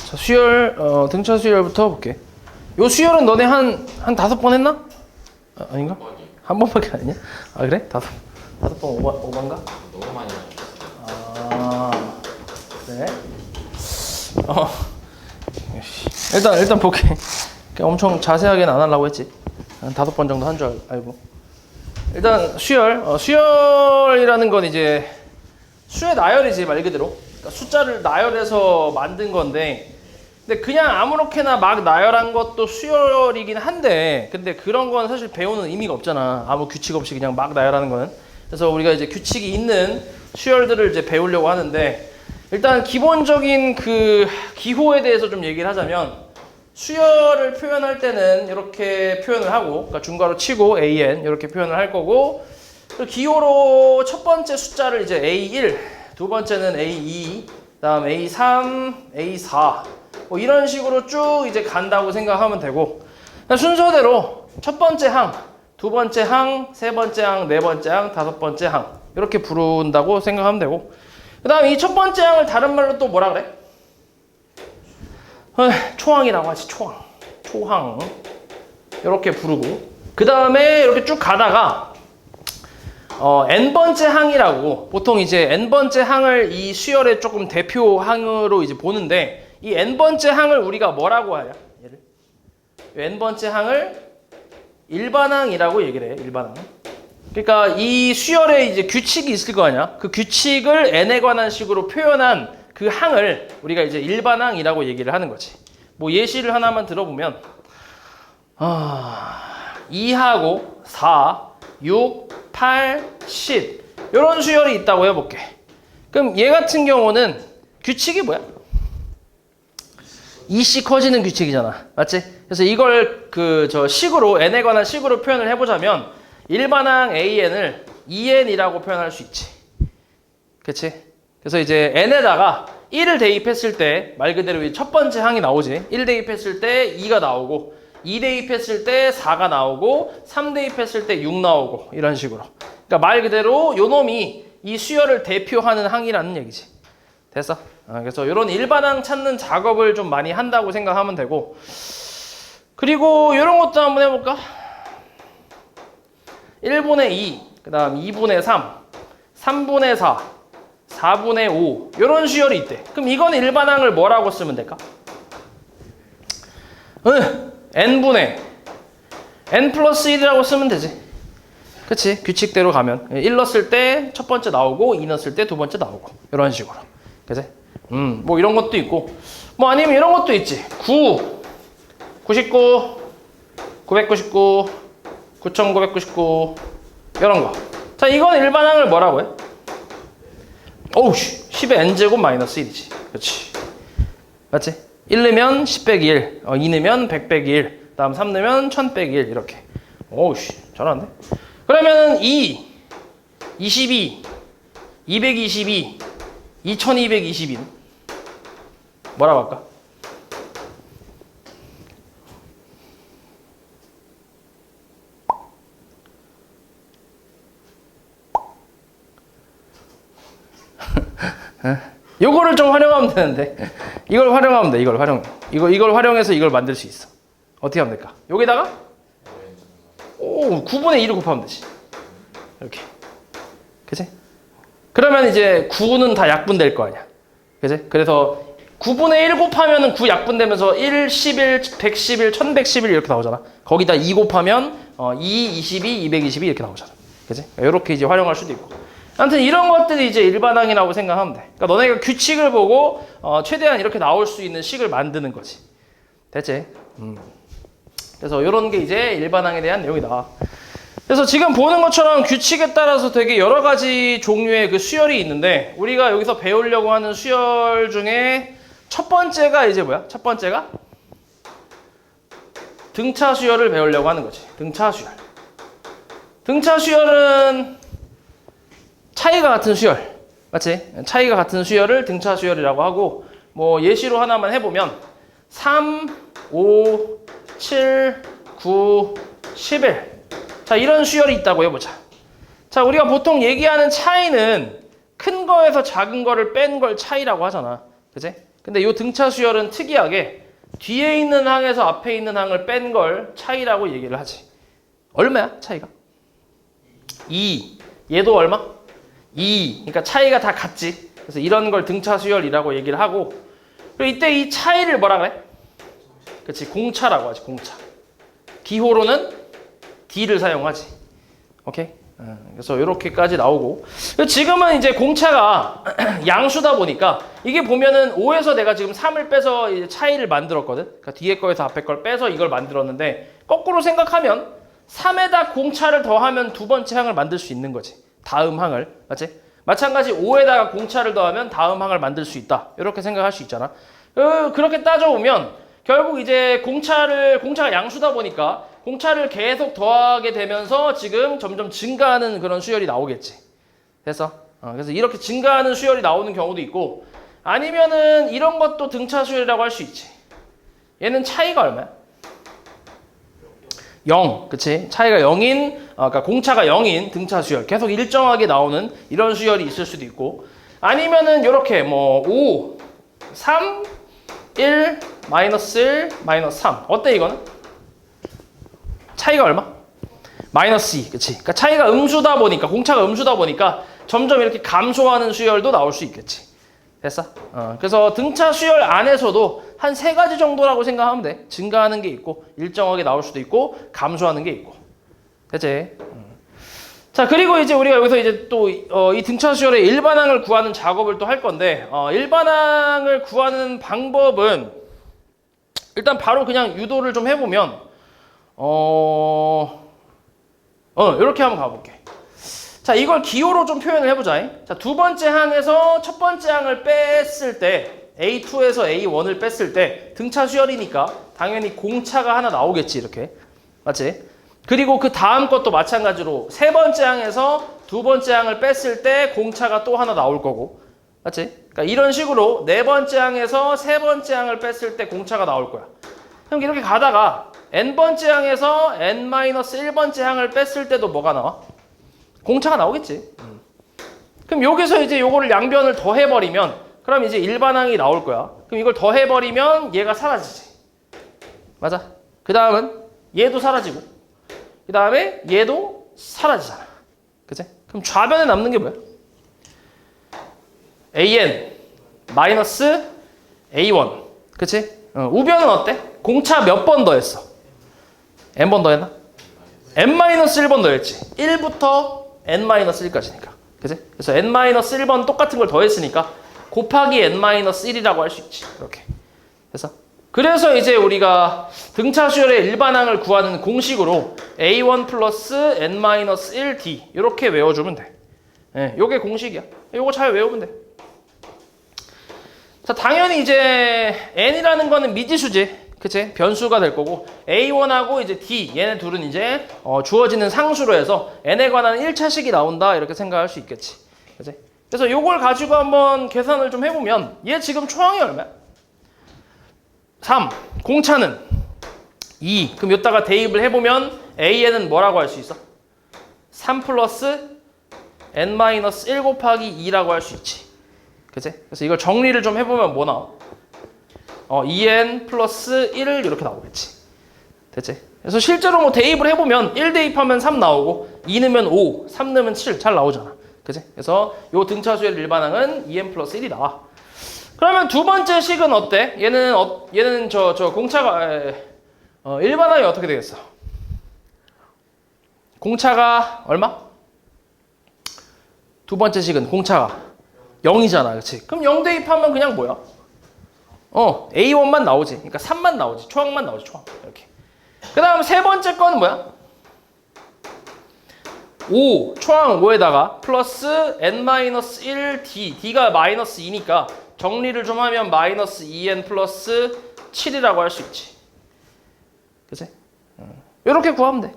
자, 수열, 등차 수열부터 볼게. 요 수열은 너네 한 5번 했나? 아닌가? 한 번밖에 안 했냐? 아, 그래? 다섯 번 오반가? 너무 많이 아, 그래? 일단 볼게. 엄청 자세하게는 안 하려고 했지. 한 5번 정도 한 줄 알고. 일단 수열. 수열이라는 건 이제 수의 나열이지, 말 그대로. 그러니까 숫자를 나열해서 만든 건데, 근데 그냥 아무렇게나 막 나열한 것도 수열이긴 한데, 근데 그런 건 사실 배우는 의미가 없잖아. 아무 규칙 없이 그냥 막 나열하는 거는. 그래서 우리가 이제 규칙이 있는 수열들을 이제 배우려고 하는데, 일단 기본적인 그 기호에 대해서 좀 얘기를 하자면, 수열을 표현할 때는 이렇게 표현을 하고, 그러니까 중괄호 치고 AN 이렇게 표현을 할 거고, 기호로 첫 번째 숫자를 이제 A1, 두 번째는 A2, 그다음 A3, A4 뭐 이런 식으로 쭉 이제 간다고 생각하면 되고, 순서대로 첫 번째 항, 두 번째 항, 세 번째 항, 네 번째 항, 다섯 번째 항 이렇게 부른다고 생각하면 되고, 그다음 이 첫 번째 항을 다른 말로 또 뭐라 그래? 초항이라고 하지. 초항 이렇게 부르고, 그 다음에 이렇게 쭉 가다가 n번째 항이라고, 보통 이제 n번째 항을 이 수열의 조금 대표 항으로 이제 보는데, 이 n번째 항을 우리가 뭐라고 하냐? 얘를 n번째 항을 일반항이라고 얘기를 해. 일반항. 그러니까 이 수열에 이제 규칙이 있을 거 아니야? 그 규칙을 n에 관한 식으로 표현한 그 항을 우리가 이제 일반항이라고 얘기를 하는 거지. 뭐 예시를 하나만 들어보면 2하고 4, 6, 8, 10 이런 수열이 있다고 해볼게. 그럼 얘 같은 경우는 규칙이 뭐야? 2씩 커지는 규칙이잖아. 맞지? 그래서 이걸 식으로, n에 관한 식으로 표현을 해보자면 일반항 AN을 EN이라고 표현할 수 있지. 그치? 그래서 이제 n에다가 1을 대입했을 때 말 그대로 첫 번째 항이 나오지. 1 대입했을 때 2가 나오고, 2 대입했을 때 4가 나오고, 3 대입했을 때 6 나오고, 이런 식으로. 그러니까 말 그대로 요 놈이 이 수열을 대표하는 항이라는 얘기지. 됐어? 그래서 이런 일반항 찾는 작업을 좀 많이 한다고 생각하면 되고, 그리고 이런 것도 한번 해볼까? 1분의 2, 그 다음 2분의 3, 3분의 4, 4분의 5 이런 수열이 있대. 그럼 이거는 일반항을 뭐라고 쓰면 될까? n분의 n 플러스 1이라고 쓰면 되지. 그치? 규칙대로 가면 1 넣었을 때 첫 번째 나오고, 2 넣었을 때 두 번째 나오고, 이런 식으로. 그치? 뭐 이런 것도 있고, 뭐 아니면 이런 것도 있지. 9, 99, 999, 9999 이런 거. 자, 이건 일반항을 뭐라고 해? 어우, 10의 n제곱 마이너스 1이지. 그렇지. 맞지? 1 넣으면 10 빼기 1, 2 넣으면 100 빼기 1, 다음 3 넣으면 1000 빼기 1 이렇게. 어우, 잘하는데? 그러면은 2, 22, 222, 2222는 뭐라고 할까? 요거를 좀 활용하면 되는데, 이걸 활용하면 돼. 이걸 활용해서 이걸 만들 수 있어. 어떻게 하면 될까? 여기다가 9분의 2를 곱하면 되지. 이렇게. 그치? 그러면 이제 9는 다 약분될 거 아니야. 그치? 그래서 9분의 1 곱하면은 9 약분되면서 1, 11, 111, 1111 이렇게 나오잖아. 거기다 2 곱하면 2, 22, 222 이렇게 나오잖아. 그치? 이렇게 이제 활용할 수도 있고. 아무튼 이런 것들이 이제 일반항이라고 생각하면 돼. 그러니까 너네가 규칙을 보고 최대한 이렇게 나올 수 있는 식을 만드는 거지. 됐지? 그래서 이런 게 이제 일반항에 대한 내용이다. 그래서 지금 보는 것처럼 규칙에 따라서 되게 여러 가지 종류의 그 수열이 있는데, 우리가 여기서 배우려고 하는 수열 중에 첫 번째가 이제 뭐야? 첫 번째가 등차 수열을 배우려고 하는 거지. 등차 수열. 등차 수열은 차이가 같은 수열, 맞지? 차이가 같은 수열을 등차 수열이라고 하고, 뭐 예시로 하나만 해보면 3, 5, 7, 9, 11 자, 이런 수열이 있다고 해보자. 자, 우리가 보통 얘기하는 차이는 큰 거에서 작은 거를 뺀 걸 차이라고 하잖아. 그치? 근데 이 등차 수열은 특이하게 뒤에 있는 항에서 앞에 있는 항을 뺀 걸 차이라고 얘기를 하지. 얼마야 차이가? 2. 얘도 얼마? 2. 그러니까 차이가 다 같지. 그래서 이런 걸 등차 수열이라고 얘기를 하고, 그리고 이때 이 차이를 뭐라 그래? 그렇지, 공차라고 하지. 공차. 기호로는 D를 사용하지. 오케이? 그래서 이렇게까지 나오고, 지금은 이제 공차가 양수다 보니까 이게 보면은 5에서 내가 지금 3을 빼서 이제 차이를 만들었거든. 그러니까 뒤에 거에서 앞에 걸 빼서 이걸 만들었는데, 거꾸로 생각하면 3에다 공차를 더하면 두 번째 항을 만들 수 있는 거지. 다음 항을. 맞지? 마찬가지 5에다가 공차를 더하면 다음 항을 만들 수 있다. 이렇게 생각할 수 있잖아. 그렇게 따져보면 결국 이제 공차가 양수다 보니까 공차를 계속 더하게 되면서 지금 점점 증가하는 그런 수열이 나오겠지. 됐어? 그래서 이렇게 증가하는 수열이 나오는 경우도 있고, 아니면은 이런 것도 등차 수열이라고 할 수 있지. 얘는 차이가 얼마야? 0. 그치? 차이가 0인, 그러니까 공차가 0인 등차 수열. 계속 일정하게 나오는 이런 수열이 있을 수도 있고, 아니면은 이렇게 뭐 5, 3, 1, 마이너스 1, 마이너스 3. 어때 이거는? 차이가 얼마? 마이너스 2. 그치? 그러니까 차이가 음수다 보니까, 공차가 음수다 보니까 점점 이렇게 감소하는 수열도 나올 수 있겠지. 됐어? 그래서 등차 수열 안에서도 한 3가지 정도라고 생각하면 돼. 증가하는 게 있고, 일정하게 나올 수도 있고, 감소하는 게 있고. 됐지? 자, 그리고 이제 우리가 여기서 이제 또 이 등차 수열의 일반항을 구하는 작업을 또 할 건데, 일반항을 구하는 방법은 일단 바로 그냥 유도를 좀 해보면, 이렇게 한번 가볼게. 자, 이걸 기호로 좀 표현을 해보자. 자, 두 번째 항에서 첫 번째 항을 뺐을 때, A2에서 A1을 뺐을 때 등차 수열이니까 당연히 공차가 하나 나오겠지, 이렇게. 맞지? 그리고 그 다음 것도 마찬가지로 세 번째 항에서 두 번째 항을 뺐을 때 공차가 또 하나 나올 거고. 맞지? 그러니까 이런 식으로 네 번째 항에서 세 번째 항을 뺐을 때 공차가 나올 거야. 그럼 이렇게 가다가 n번째 항에서 n-1번째 항을 뺐을 때도 뭐가 나와? 공차가 나오겠지. 그럼 여기서 이제 요거를 양변을 더해버리면, 그럼 이제 일반항이 나올 거야. 그럼 이걸 더해버리면 얘가 사라지지. 맞아. 그 다음은 얘도 사라지고, 그 다음에 얘도 사라지잖아. 그치? 그럼 좌변에 남는 게 뭐야? an 마이너스 a1. 그치? 우변은 어때? 공차 몇 번 더했어? n번 더했나? n-1번 더했지. 1부터 n-1까지니까. 그치? 그래서 n-1번 똑같은 걸 더했으니까 곱하기 n-1이라고 할 수 있지. 이렇게. 그래서 이제 우리가 등차 수열의 일반항을 구하는 공식으로 a1 플러스 n-1d 이렇게 외워주면 돼. 예, 요게 공식이야. 요거 잘 외우면 돼. 자, 당연히 이제 n이라는 거는 미지수지. 그치? 변수가 될 거고, A1하고 이제 D, 얘네 둘은 이제 주어지는 상수로 해서 n에 관한 1차식이 나온다, 이렇게 생각할 수 있겠지. 그치? 그래서 요걸 가지고 한번 계산을 좀 해보면, 얘 지금 초항이 얼마야? 3. 공차는 2. 그럼 여기다가 대입을 해보면 A에는 뭐라고 할 수 있어? 3 플러스 n-1 곱하기 2라고 할 수 있지. 그치? 그래서 이걸 정리를 좀 해보면 뭐 나와? 2n 플러스 1 이렇게 나오겠지. 됐지? 그래서 실제로 뭐 대입을 해보면 1 대입하면 3 나오고 2 넣으면 5, 3 넣으면 7 잘 나오잖아. 그치? 그래서 요 등차수의 일반항은 2n 플러스 1이 나와. 그러면 두 번째 식은 어때? 얘는 저 공차가 일반항이 어떻게 되겠어? 공차가 얼마? 두 번째 식은 공차가 0이잖아. 그치? 그럼 0 대입하면 그냥 뭐야? A1만 나오지. 그러니까 3만 나오지. 초항만 나오지. 초항. 이렇게. 그 다음 세 번째 건 뭐야? 5. 초항 5에다가 플러스 n-1d. d가 마이너스 2니까 정리를 좀 하면 마이너스 2n 플러스 7이라고 할 수 있지. 그치? 이렇게 구하면 돼.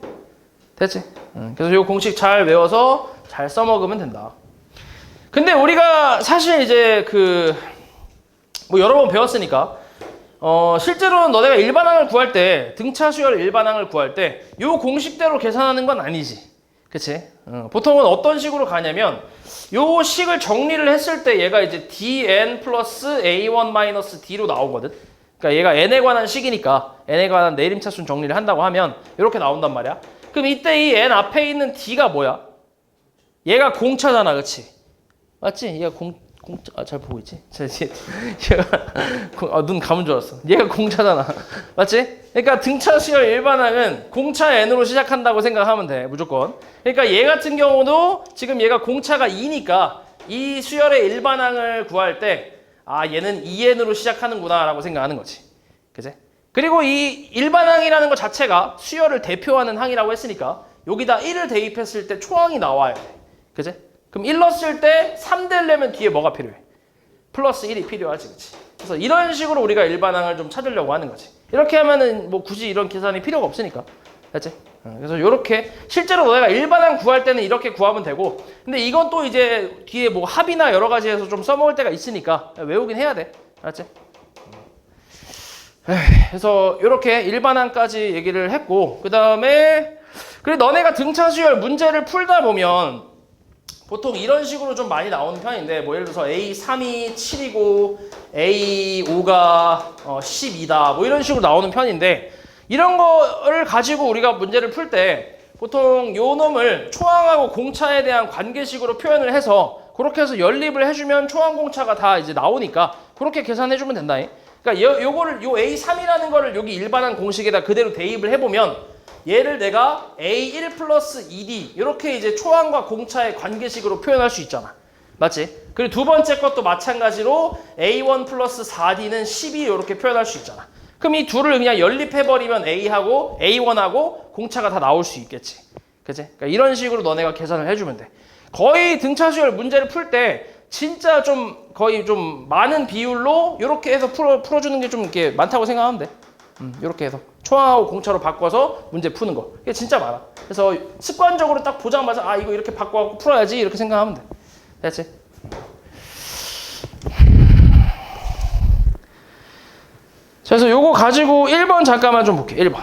됐지? 그래서 이 공식 잘 외워서 잘 써먹으면 된다. 근데 우리가 사실 이제 뭐 여러 번 배웠으니까 실제로는 너네가 일반항을 구할 때 등차 수열 일반항을 구할 때 이 공식대로 계산하는 건 아니지. 그치? 보통은 어떤 식으로 가냐면 요 식을 정리를 했을 때 얘가 이제 dn 플러스 a1 마이너스 d로 나오거든. 그러니까 얘가 n에 관한 식이니까 n에 관한 내림차순 정리를 한다고 하면 이렇게 나온단 말이야. 그럼 이때 이 n 앞에 있는 d가 뭐야? 얘가 공차잖아, 그치? 맞지? 얘가 공차, 잘 보고 있지? 얘가 눈 감은 줄 알았어. 얘가 공차잖아. 맞지? 그러니까 등차 수열 일반항은 공차 n으로 시작한다고 생각하면 돼, 무조건. 그러니까 얘 같은 경우도 지금 얘가 공차가 2니까 이 수열의 일반항을 구할 때 얘는 2n으로 시작하는구나 라고 생각하는 거지. 그치? 그리고 이 일반항이라는 것 자체가 수열을 대표하는 항이라고 했으니까 여기다 1을 대입했을 때 초항이 나와야 돼. 그치? 그럼 1 넣었을 때 3 되려면 뒤에 뭐가 필요해? 플러스 1이 필요하지, 그치? 그래서 이런 식으로 우리가 일반항을 좀 찾으려고 하는 거지. 이렇게 하면은 뭐 굳이 이런 계산이 필요가 없으니까. 됐지? 그래서 이렇게 실제로 너네가 일반항 구할 때는 이렇게 구하면 되고, 근데 이건 또 이제 뒤에 뭐 합이나 여러 가지에서 좀 써먹을 때가 있으니까 외우긴 해야 돼. 알았지? 그래서 이렇게 일반항까지 얘기를 했고, 그 다음에 그리고 너네가 등차 수열 문제를 풀다 보면 보통 이런 식으로 좀 많이 나오는 편인데, 뭐 예를 들어서 A3이 7이고 A5가 12다 뭐 이런 식으로 나오는 편인데, 이런 거를 가지고 우리가 문제를 풀 때 보통 요 놈을 초항하고 공차에 대한 관계식으로 표현을 해서 그렇게 해서 연립을 해주면 초항 공차가 다 이제 나오니까 그렇게 계산해주면 된다. 그러니까 요거를 요 A3이라는 거를 여기 일반항 공식에다 그대로 대입을 해보면 얘를 내가 A1 플러스 2D 이렇게 이제 초항과 공차의 관계식으로 표현할 수 있잖아. 맞지? 그리고 두 번째 것도 마찬가지로 A1 플러스 4D는 12 이렇게 표현할 수 있잖아. 그럼 이 둘을 그냥 연립해버리면 A하고 A1하고 공차가 다 나올 수 있겠지. 그치? 그러니까 이런 식으로 너네가 계산을 해주면 돼. 거의 등차 수열 문제를 풀 때 진짜 좀 거의 좀 많은 비율로 이렇게 해서 풀어주는 게 좀 이렇게 많다고 생각하면 돼. 이렇게 해서 초항하고 공차로 바꿔서 문제 푸는 거. 이게 진짜 많아. 그래서 습관적으로 딱 보자마자 이거 이렇게 바꿔갖고 풀어야지 이렇게 생각하면 돼. 됐지? 그래서 요거 가지고 1번 잠깐만 좀 볼게요. 1번.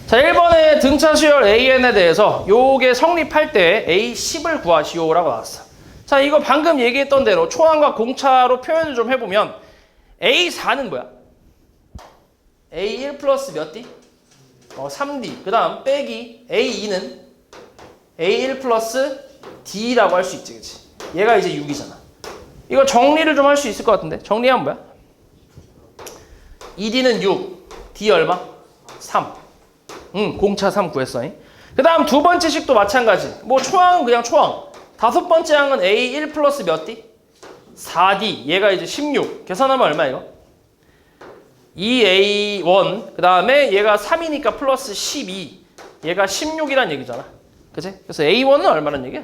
자, 1번의 등차 수열 AN에 대해서 요게 성립할 때 A10을 구하시오라고 나왔어. 자, 이거 방금 얘기했던 대로 초항과 공차로 표현을 좀 해보면 A4는 뭐야? A1 플러스 몇 D? 3D. 그 다음 빼기 A2는 A1 플러스 D라고 할 수 있지, 그치? 얘가 이제 6이잖아. 이거 정리를 좀 할 수 있을 것 같은데? 정리하면 뭐야? 2D는 6, D 얼마? 3. 공차 3 구했어. 그 다음 두 번째 식도 마찬가지. 뭐 초항은 그냥 초항. 다섯 번째 항은 A1 플러스 몇 D? 4D. 얘가 이제 16. 계산하면 얼마 이거? 2A1. 그 다음에 얘가 3이니까 플러스 12. 얘가 16이란 얘기잖아. 그치? 그래서 A1은 얼마란 얘기야?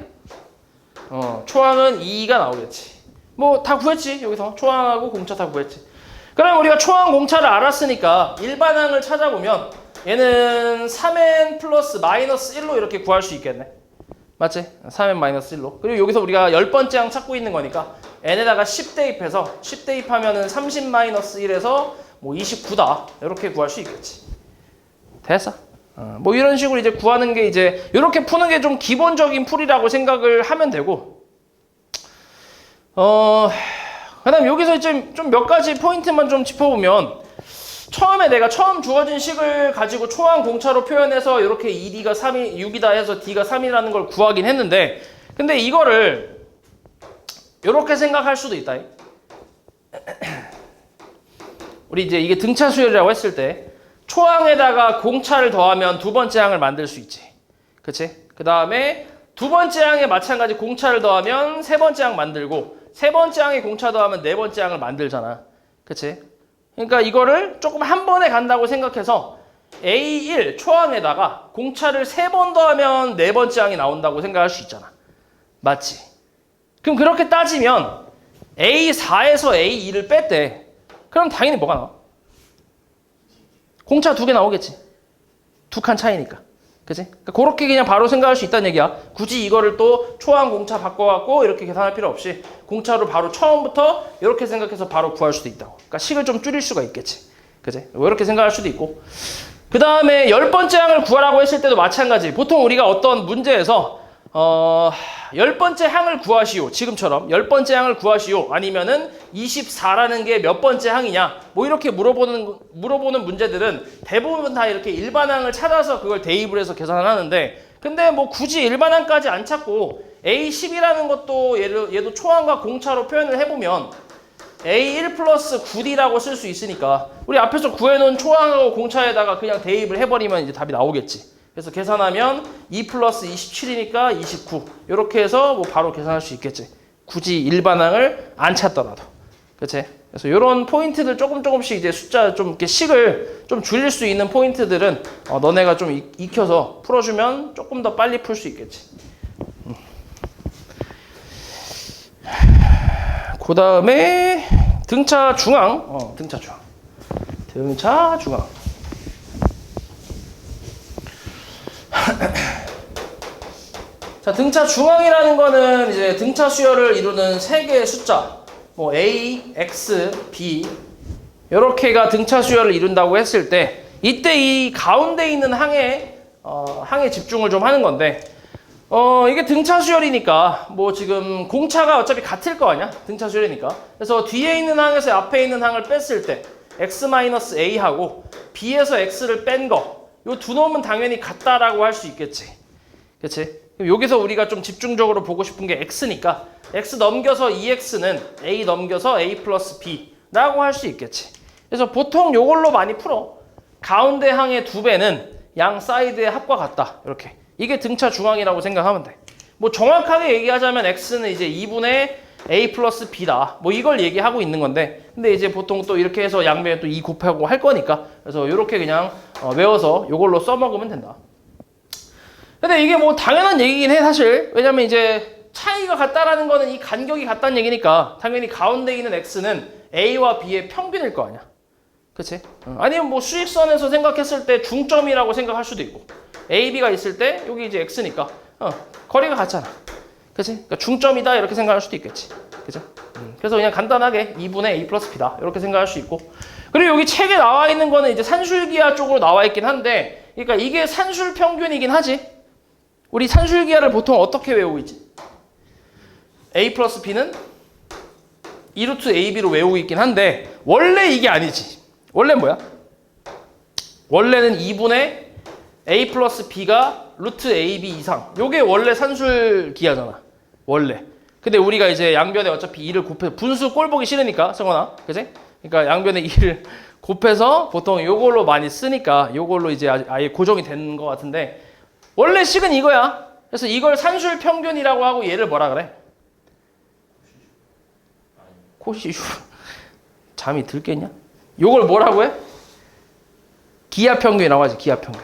초항은 2가 나오겠지. 뭐 다 구했지. 여기서 초항하고 공차 다 구했지. 그럼 우리가 초항 공차를 알았으니까 일반항을 찾아보면 얘는 3n 플러스 마이너스 1로 이렇게 구할 수 있겠네. 맞지? 3n 마이너스 1로. 그리고 여기서 우리가 10번째 항 찾고 있는 거니까 n에다가 10 대입해서 10 대입하면은 30 마이너스 1에서 뭐 29다. 이렇게 구할 수 있겠지. 됐어? 뭐 이런 식으로 이제 구하는 게 이제 이렇게 푸는 게 좀 기본적인 풀이라고 생각을 하면 되고, 그다음 여기서 이제 좀 몇 가지 포인트만 좀 짚어보면, 처음에 내가 처음 주어진 식을 가지고 초항 공차로 표현해서 이렇게 2D가 3이 6이다 해서 D가 3이라는 걸 구하긴 했는데, 근데 이거를 이렇게 생각할 수도 있다. 우리 이제 이게 등차 수열이라고 했을 때 초항에다가 공차를 더하면 두 번째 항을 만들 수 있지. 그치? 그 다음에 두 번째 항에 마찬가지 공차를 더하면 세 번째 항 만들고, 세 번째 항에 공차 더하면 네 번째 항을 만들잖아. 그치? 그러니까 이거를 조금 한 번에 간다고 생각해서 A1 초항에다가 공차를 3번 더하면 네 번째 항이 나온다고 생각할 수 있잖아. 맞지? 그럼 그렇게 따지면 A4에서 A2를 뺐대. 그럼 당연히 뭐가 나와? 공차 2개 나오겠지. 2칸 차이니까. 그치? 그러니까 그렇게 그냥 바로 생각할 수 있다는 얘기야. 굳이 이거를 또 초항 공차 바꿔갖고 이렇게 계산할 필요 없이 공차로 바로 처음부터 이렇게 생각해서 바로 구할 수도 있다고. 그러니까 식을 좀 줄일 수가 있겠지. 그치? 이렇게 생각할 수도 있고. 그 다음에 10번째 항을 구하라고 했을 때도 마찬가지. 보통 우리가 어떤 문제에서 10번째 항을 구하시오. 지금처럼 10번째 항을 구하시오. 아니면은 24라는 게 몇 번째 항이냐. 뭐 이렇게 물어보는 문제들은 대부분 다 이렇게 일반항을 찾아서 그걸 대입을 해서 계산을 하는데, 근데 뭐 굳이 일반항까지 안 찾고 A10이라는 것도 얘도 초항과 공차로 표현을 해보면 A1 플러스 9D라고 쓸 수 있으니까 우리 앞에서 구해놓은 초항하고 공차에다가 그냥 대입을 해버리면 이제 답이 나오겠지. 그래서 계산하면 2 플러스 27이니까 29. 이렇게 해서 뭐 바로 계산할 수 있겠지. 굳이 일반항을 안 찾더라도. 그치? 그래서 이런 포인트들 조금씩 이제 숫자 좀 이렇게 식을 좀 줄일 수 있는 포인트들은 너네가 좀 익혀서 풀어주면 조금 더 빨리 풀 수 있겠지. 그 다음에 등차 중앙. 등차 중앙. 자, 등차 중앙이라는 거는 이제 등차 수열을 이루는 세 개의 숫자, 뭐 A, X, B 이렇게가 등차 수열을 이룬다고 했을 때 이때 이 가운데 있는 항에 집중을 좀 하는 건데, 이게 등차 수열이니까 뭐 지금 공차가 어차피 같을 거 아니야? 등차 수열이니까. 그래서 뒤에 있는 항에서 앞에 있는 항을 뺐을 때 X-A하고 B에서 X를 뺀 거, 요 두 놈은 당연히 같다라고 할 수 있겠지. 그치? 그럼 여기서 우리가 좀 집중적으로 보고 싶은 게 X니까 X 넘겨서 2X는 A 넘겨서 A 플러스 B라고 할 수 있겠지. 그래서 보통 요걸로 많이 풀어. 가운데 항의 2배는 양 사이드의 합과 같다. 이렇게. 이게 등차 중앙이라고 생각하면 돼. 뭐 정확하게 얘기하자면 X는 이제 2분의 A 플러스 B다. 뭐 이걸 얘기하고 있는 건데, 근데 이제 보통 또 이렇게 해서 양변에 또 2 곱하고 할 거니까, 그래서 이렇게 그냥 외워서 요걸로 써먹으면 된다. 근데 이게 뭐 당연한 얘기긴 해, 사실. 왜냐면 이제 차이가 같다라는 거는 이 간격이 같다는 얘기니까 당연히 가운데 있는 X는 A와 B의 평균일 거 아니야. 그치? 아니면 뭐 수직선에서 생각했을 때 중점이라고 생각할 수도 있고, A, B가 있을 때 여기 이제 X니까 거리가 같잖아. 그치? 그러니까 중점이다 이렇게 생각할 수도 있겠지. 그죠? 그래서 그냥 간단하게 2분의 A 플러스 B다 이렇게 생각할 수 있고, 그리고 여기 책에 나와 있는 거는 이제 산술기하 쪽으로 나와 있긴 한데, 그러니까 이게 산술 평균이긴 하지. 우리 산술기하를 보통 어떻게 외우고 있지? A 플러스 B는 2루트 AB로 외우고 있긴 한데, 원래 이게 아니지. 원래는 뭐야? 원래는 2분의 A 플러스 B가 루트 AB 이상. 요게 원래 산술기하잖아. 원래. 근데 우리가 이제 양변에 어차피 2를 곱해서 분수 꼴 보기 싫으니까, 성원아. 그치? 그러니까 양변에 2를 곱해서 보통 요걸로 많이 쓰니까 요걸로 이제 아예 고정이 된 것 같은데, 원래 식은 이거야. 그래서 이걸 산술 평균이라고 하고 얘를 뭐라 그래? 코시슈. 잠이 들겠냐? 요걸 뭐라고 해? 기하 평균이라고 하지. 기하 평균.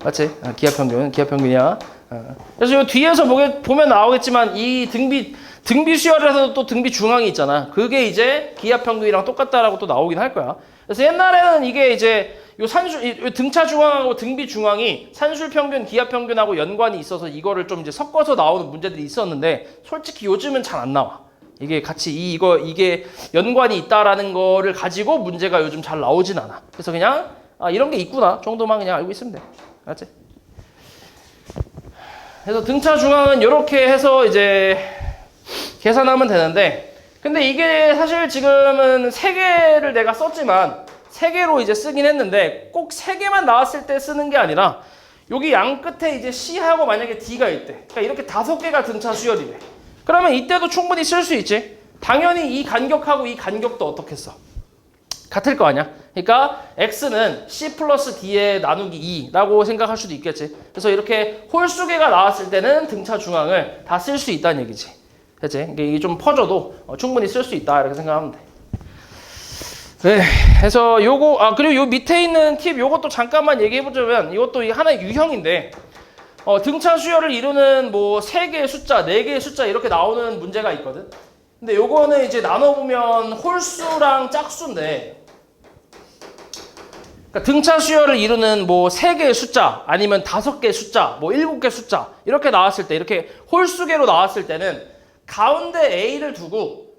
맞지? 기하 평균이야. 그래서 요 뒤에서 보면 나오겠지만 이 등비 수열에서도 또 등비 중앙이 있잖아. 그게 이제 기하 평균이랑 똑같다라고 또 나오긴 할 거야. 그래서 옛날에는 이게 이제 요 등차 중앙하고 등비 중앙이 산술 평균, 기하 평균하고 연관이 있어서 이거를 좀 이제 섞어서 나오는 문제들이 있었는데, 솔직히 요즘은 잘 안 나와. 이게 같이 이게 연관이 있다라는 거를 가지고 문제가 요즘 잘 나오진 않아. 그래서 그냥 이런 게 있구나 정도만 그냥 알고 있으면 돼. 알았지? 그래서 등차 중앙은 이렇게 해서 이제 계산하면 되는데, 근데 이게 사실 지금은 3개를 내가 썼지만 3개로 이제 쓰긴 했는데, 꼭 3개만 나왔을 때 쓰는 게 아니라 여기 양 끝에 이제 C하고 만약에 D가 있대. 그러니까 이렇게 5개가 등차 수열이래. 그러면 이때도 충분히 쓸 수 있지. 당연히 이 간격하고 이 간격도 어떻게 써? 같을 거 아니야. 그러니까 X는 C 플러스 D의 나누기 2라고 생각할 수도 있겠지. 그래서 이렇게 홀수개가 나왔을 때는 등차 중앙을 다 쓸 수 있다는 얘기지. 그치? 이게 좀 퍼져도 충분히 쓸 수 있다 이렇게 생각하면 돼. 네, 그래서 요거 그리고 요 밑에 있는 팁 요것도 잠깐만 얘기해보자면, 이것도 하나의 유형인데, 등차 수열을 이루는 뭐 3개의 숫자, 4개의 숫자 이렇게 나오는 문제가 있거든. 근데 요거는 이제 나눠보면 홀수랑 짝수인데, 그러니까 등차 수열을 이루는 뭐 3개의 숫자, 아니면 5개의 숫자, 뭐 7개의 숫자 이렇게 나왔을 때, 이렇게 홀수계로 나왔을 때는 가운데 A를 두고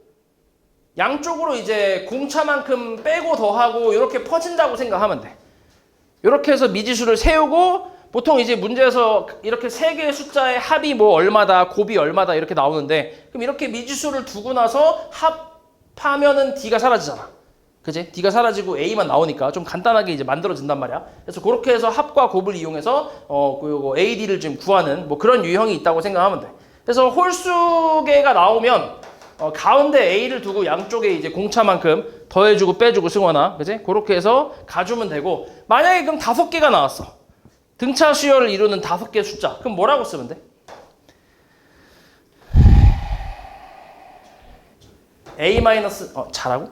양쪽으로 이제 공차만큼 빼고 더하고 이렇게 퍼진다고 생각하면 돼. 이렇게 해서 미지수를 세우고 보통 이제 문제에서 이렇게 세 개의 숫자의 합이 뭐 얼마다, 곱이 얼마다 이렇게 나오는데 그럼 이렇게 미지수를 두고 나서 합하면은 D가 사라지잖아. 그지? D가 사라지고 A만 나오니까 좀 간단하게 이제 만들어진단 말이야. 그래서 그렇게 해서 합과 곱을 이용해서 요거 AD를 지금 구하는 뭐 그런 유형이 있다고 생각하면 돼. 그래서 홀수계가 나오면 가운데 A를 두고 양쪽에 이제 공차만큼 더해주고 빼주고 쓰거나, 그지? 그렇게 해서 가주면 되고, 만약에 그럼 5개가 나왔어. 등차 수열을 이루는 5개의 숫자. 그럼 뭐라고 쓰면 돼? A 마이너스, 잘하고?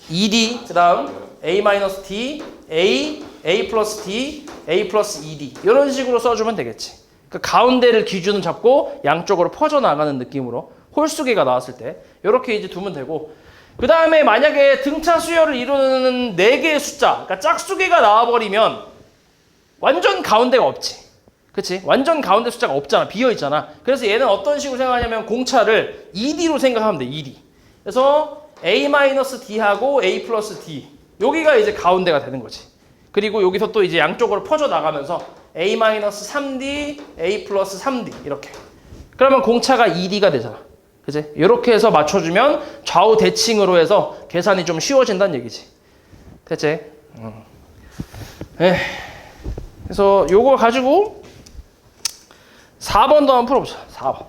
ED, 그 다음 A 마이너스 D, A 플러스 D, A 플러스 ED. 이런 식으로 써주면 되겠지. 그 가운데를 기준을 잡고 양쪽으로 퍼져나가는 느낌으로 홀수계가 나왔을 때 이렇게 이제 두면 되고, 그 다음에 만약에 등차 수열을 이루는 4개의 숫자, 그러니까 짝수계가 나와버리면 완전 가운데가 없지. 그치? 완전 가운데 숫자가 없잖아. 비어있잖아. 그래서 얘는 어떤 식으로 생각하냐면 공차를 ED로 생각하면 돼. ED. 그래서 A-D하고 A 플러스 D. 여기가 이제 가운데가 되는 거지. 그리고 여기서 또 이제 양쪽으로 퍼져나가면서 A-3D, A 플러스 3D. 이렇게. 그러면 공차가 ED가 되잖아. 그치? 이렇게 해서 맞춰주면 좌우 대칭으로 해서 계산이 좀 쉬워진다는 얘기지. 됐지? 그래서 요거 가지고 4번도 한번 풀어보자. 4번.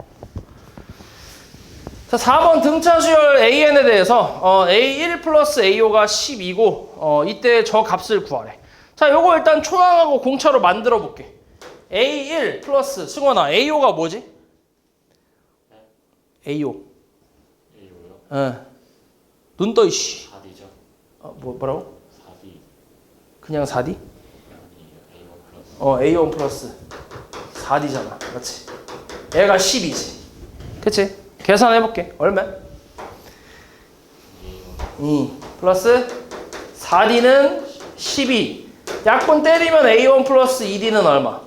자, 4번 등차 수열 AN에 대해서 A1 플러스 A5가 12고 이때 저 값을 구하래. 자, 요거 일단 초항하고 공차로 만들어 볼게. A1 플러스 승원아, A5가 뭐지? A5. A5요? 눈 떠 이씨. 4D죠. 뭐라고? 4D. 그냥 4D? 아니, A1 플러스 4D잖아. 그렇지. 얘가 10이지. 그치? 계산해볼게. 얼마? 2 플러스 4D는 12. 약분 때리면 A1 플러스 2D는 얼마?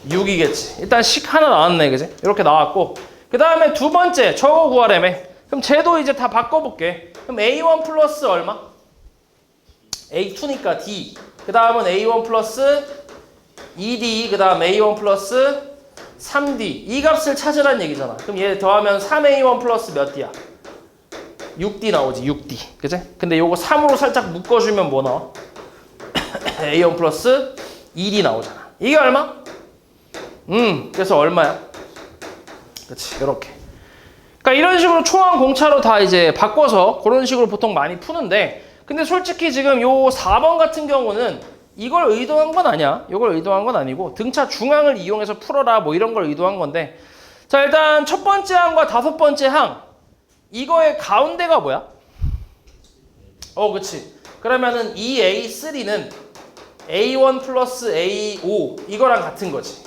6이겠지. 일단 식 하나 나왔네. 그지? 이렇게 나왔고, 그 다음에 두 번째 저거 구하래매. 그럼 쟤도 이제 다 바꿔볼게. 그럼 A1 플러스 얼마? A2니까 D. 그 다음은 A1 플러스 2D. 그 다음 A1 플러스 3D. 이 값을 찾으란 얘기잖아. 그럼 얘 더하면 3A1 플러스 몇 D야? 6D 나오지. 6D. 그치? 근데 요거 3으로 살짝 묶어주면 뭐 나와? A1 플러스 2D 나오잖아. 이게 얼마? 그래서 얼마야? 그치, 요렇게. 그러니까 이런 식으로 초항 공차로 다 이제 바꿔서 그런 식으로 보통 많이 푸는데, 근데 솔직히 지금 요 4번 같은 경우는 이걸 의도한 건 아니야. 이걸 의도한 건 아니고 등차 중항을 이용해서 풀어라 뭐 이런 걸 의도한 건데, 자, 일단 첫 번째 항과 다섯 번째 항 이거의 가운데가 뭐야? 그치. 그러면은 이 A3는 A1 플러스 A5 이거랑 같은 거지.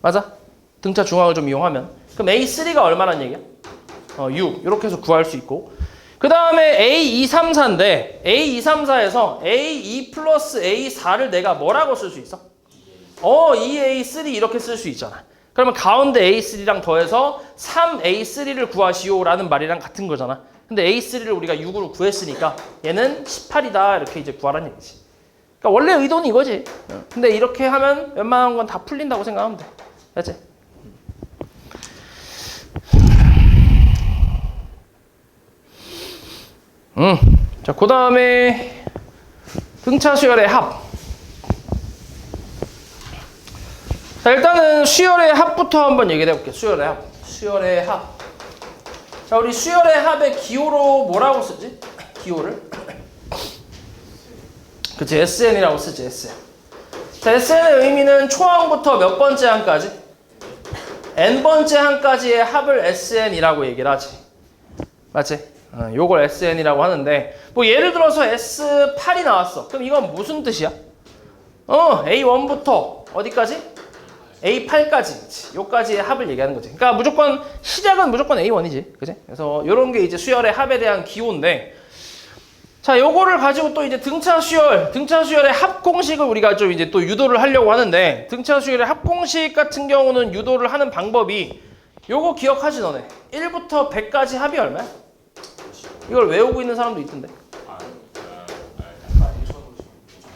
맞아? 등차 중항을 좀 이용하면. 그럼 A3가 얼마란 얘기야? 6. 이렇게 해서 구할 수 있고, 그 다음에 A234인데 A234에서 A2 플러스 A4를 내가 뭐라고 쓸 수 있어? EA3 이렇게 쓸 수 있잖아. 그러면 가운데 A3랑 더해서 3A3를 구하시오 라는 말이랑 같은 거잖아. 근데 A3를 우리가 6으로 구했으니까 얘는 18이다 이렇게 이제 구하라는 얘기지. 그러니까 원래 의도는 이거지. 근데 이렇게 하면 웬만한 건 다 풀린다고 생각하면 돼. 됐지? 자, 그 다음에 등차 수열의 합. 자, 일단은 수열의 합부터 한번 얘기해 볼게요. 수열의 합. 수열의 합. 자, 우리 수열의 합의 기호로 뭐라고 쓰지? 기호를? 그치, SN이라고 쓰지, SN. 자, SN의 의미는 초항부터 몇 번째 항까지? N번째 항까지의 합을 SN이라고 얘기를 하지. 맞지? 요걸 SN이라고 하는데, 뭐 예를 들어서 S8이 나왔어. 그럼 이건 무슨 뜻이야? A1부터 어디까지? A8까지. 요까지의 합을 얘기하는 거지. 그러니까 무조건 시작은 무조건 A1이지. 그치? 그래서 요런 게 이제 수열의 합에 대한 기호인데, 자, 요거를 가지고 또 이제 등차 수열의 합 공식을 우리가 좀 이제 또 유도를 하려고 하는데, 등차 수열의 합 공식 같은 경우는 유도를 하는 방법이 요거 기억하지 너네. 1부터 100까지 합이 얼마야? 이걸 외우고 있는 사람도 있던데.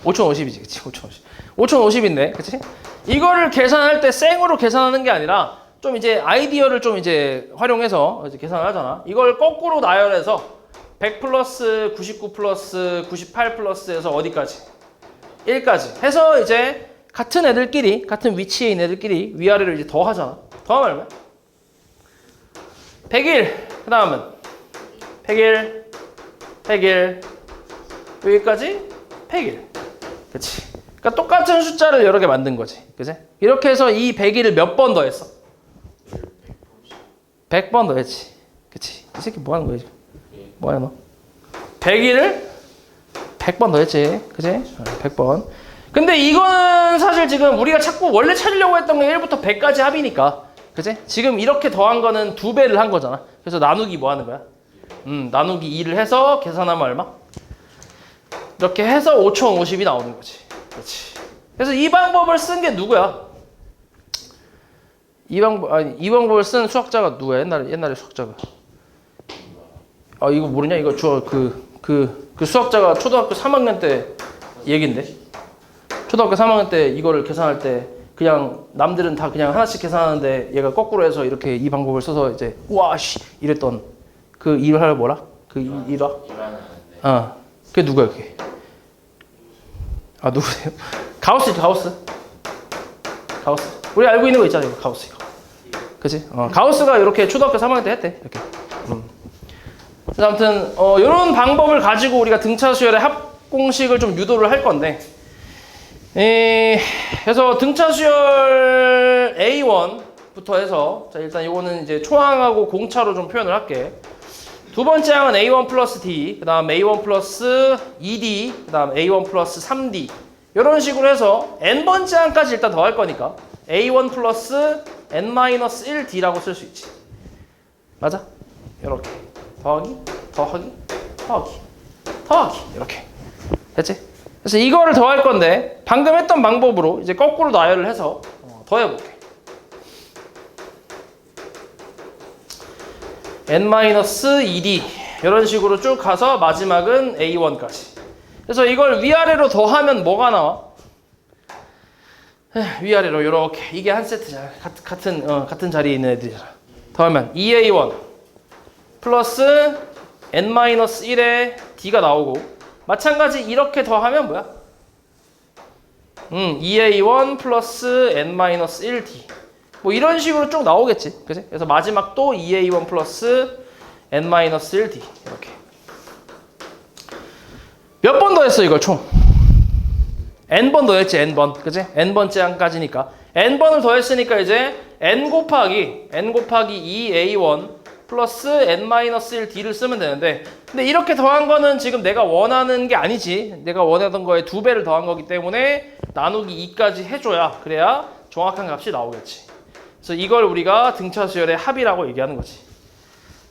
5050이지, 그치? 5050. 5050인데, 그치? 이거를 계산할 때 생으로 계산하는 게 아니라 좀 이제 아이디어를 좀 이제 활용해서 이제 계산을 하잖아. 이걸 거꾸로 나열해서 100 플러스 99 플러스 98 플러스에서 어디까지? 1까지 해서 이제 같은 애들끼리, 같은 위치에 있는 애들끼리 위아래를 이제 더하잖아. 더하면 얼마야? 101. 그 다음은 101, 101, 여기까지 101. 그치? 그러니까 똑같은 숫자를 여러 개 만든 거지. 그치? 이렇게 해서 이 101을 몇 번 더했어? 100번 더했지. 그치? 이 새끼 뭐 하는 거야, 지금? 뭐야, 너? 101을 100번 더했지. 그치? 100번. 근데 이거는 사실 지금 우리가 자꾸 원래 찾으려고 했던 게 1부터 100까지 합이니까. 그치? 지금 이렇게 더한 거는 2배를 한 거잖아. 그래서 나누기 뭐 하는 거야? 나누기 2를 해서 계산하면 얼마? 이렇게 해서 5050이 나오는 거지. 그렇지. 그래서 이 방법을 쓴 게 누구야? 이 방법을 쓴 수학자가 누구야? 옛날에 수학자가. 아, 이거 모르냐? 이거 그 수학자가 초등학교 3학년 때 얘긴데. 초등학교 3학년 때 이거를 계산할 때 그냥 남들은 다 그냥 하나씩 계산하는데 얘가 거꾸로 해서 이렇게 이 방법을 써서 이제 와씨 이랬던 그 일화를 뭐라? 그 일화? 그게 누구야, 그게? 아, 누구세요? 가우스지, 가우스. 우리 알고 있는 거 있잖아요, 가우스. 그치? 가우스가 이렇게 초등학교 3학년 때 했대, 이렇게. 그래서 아무튼, 요런 방법을 가지고 우리가 등차 수열의 합 공식을 좀 유도를 할 건데, 그래서 등차 수열 A1부터 해서, 자, 일단 요거는 이제 초항하고 공차로 좀 표현을 할게. 두 번째 항은 A1 플러스 D, 그 다음 A1 플러스 2D, 그 다음 A1 플러스 3D. 이런 식으로 해서 N번째 항까지 일단 더할 거니까 A1 플러스 N-1D라고 쓸 수 있지. 맞아? 이렇게. 더하기, 더하기, 더하기, 더하기. 이렇게. 됐지? 그래서 이거를 더할 건데 방금 했던 방법으로 이제 거꾸로 나열을 해서 더해볼게. N-2D 이런 식으로 쭉 가서 마지막은 A1까지. 그래서 이걸 위아래로 더하면 뭐가 나와? 위아래로 이렇게 이게 한 세트잖아. 같은 자리에 있는 애들이잖아. 더하면 2A1 플러스 N-1의 D가 나오고 마찬가지 이렇게 더하면 뭐야? 2A1 플러스 N-1D 뭐 이런 식으로 쭉 나오겠지. 그치? 그래서 마지막 또 2A1 플러스 N-1D 이렇게. 몇 번 더했어 이걸 총? N번 더했지, N번. 그치? N번째 항까지니까. N번을 더했으니까 이제 N 곱하기 2A1 플러스 N-1D를 쓰면 되는데 근데 이렇게 더한 거는 지금 내가 원하는 게 아니지. 내가 원하던 거에 2배를 더한 거기 때문에 나누기 2까지 해줘야 그래야 정확한 값이 나오겠지. 그래서 이걸 우리가 등차 수열의 합이라고 얘기하는 거지.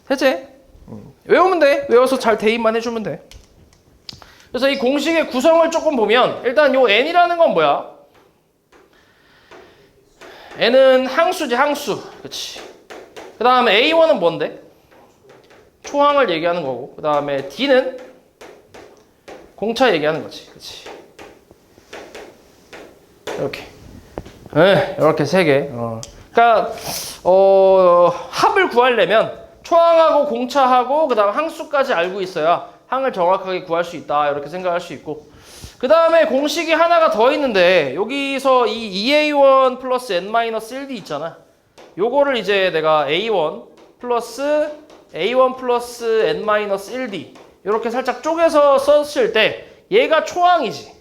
됐지? 외우면 돼. 외워서 잘 대입만 해주면 돼. 그래서 이 공식의 구성을 조금 보면 일단 요 n이라는 건 뭐야? n은 항수지, 항수. 그치? 그 다음에 a1은 뭔데? 초항을 얘기하는 거고 그 다음에 d는 공차 얘기하는 거지. 그치? 이렇게. 네, 이렇게 세 개. 그러니까 합을 구하려면 초항하고 공차하고 그 다음 항수까지 알고 있어야 항을 정확하게 구할 수 있다 이렇게 생각할 수 있고 그 다음에 공식이 하나가 더 있는데 여기서 이 2A1 플러스 N-1D 있잖아. 요거를 이제 내가 A1 플러스 N-1D 이렇게 살짝 쪼개서 썼을 때 얘가 초항이지.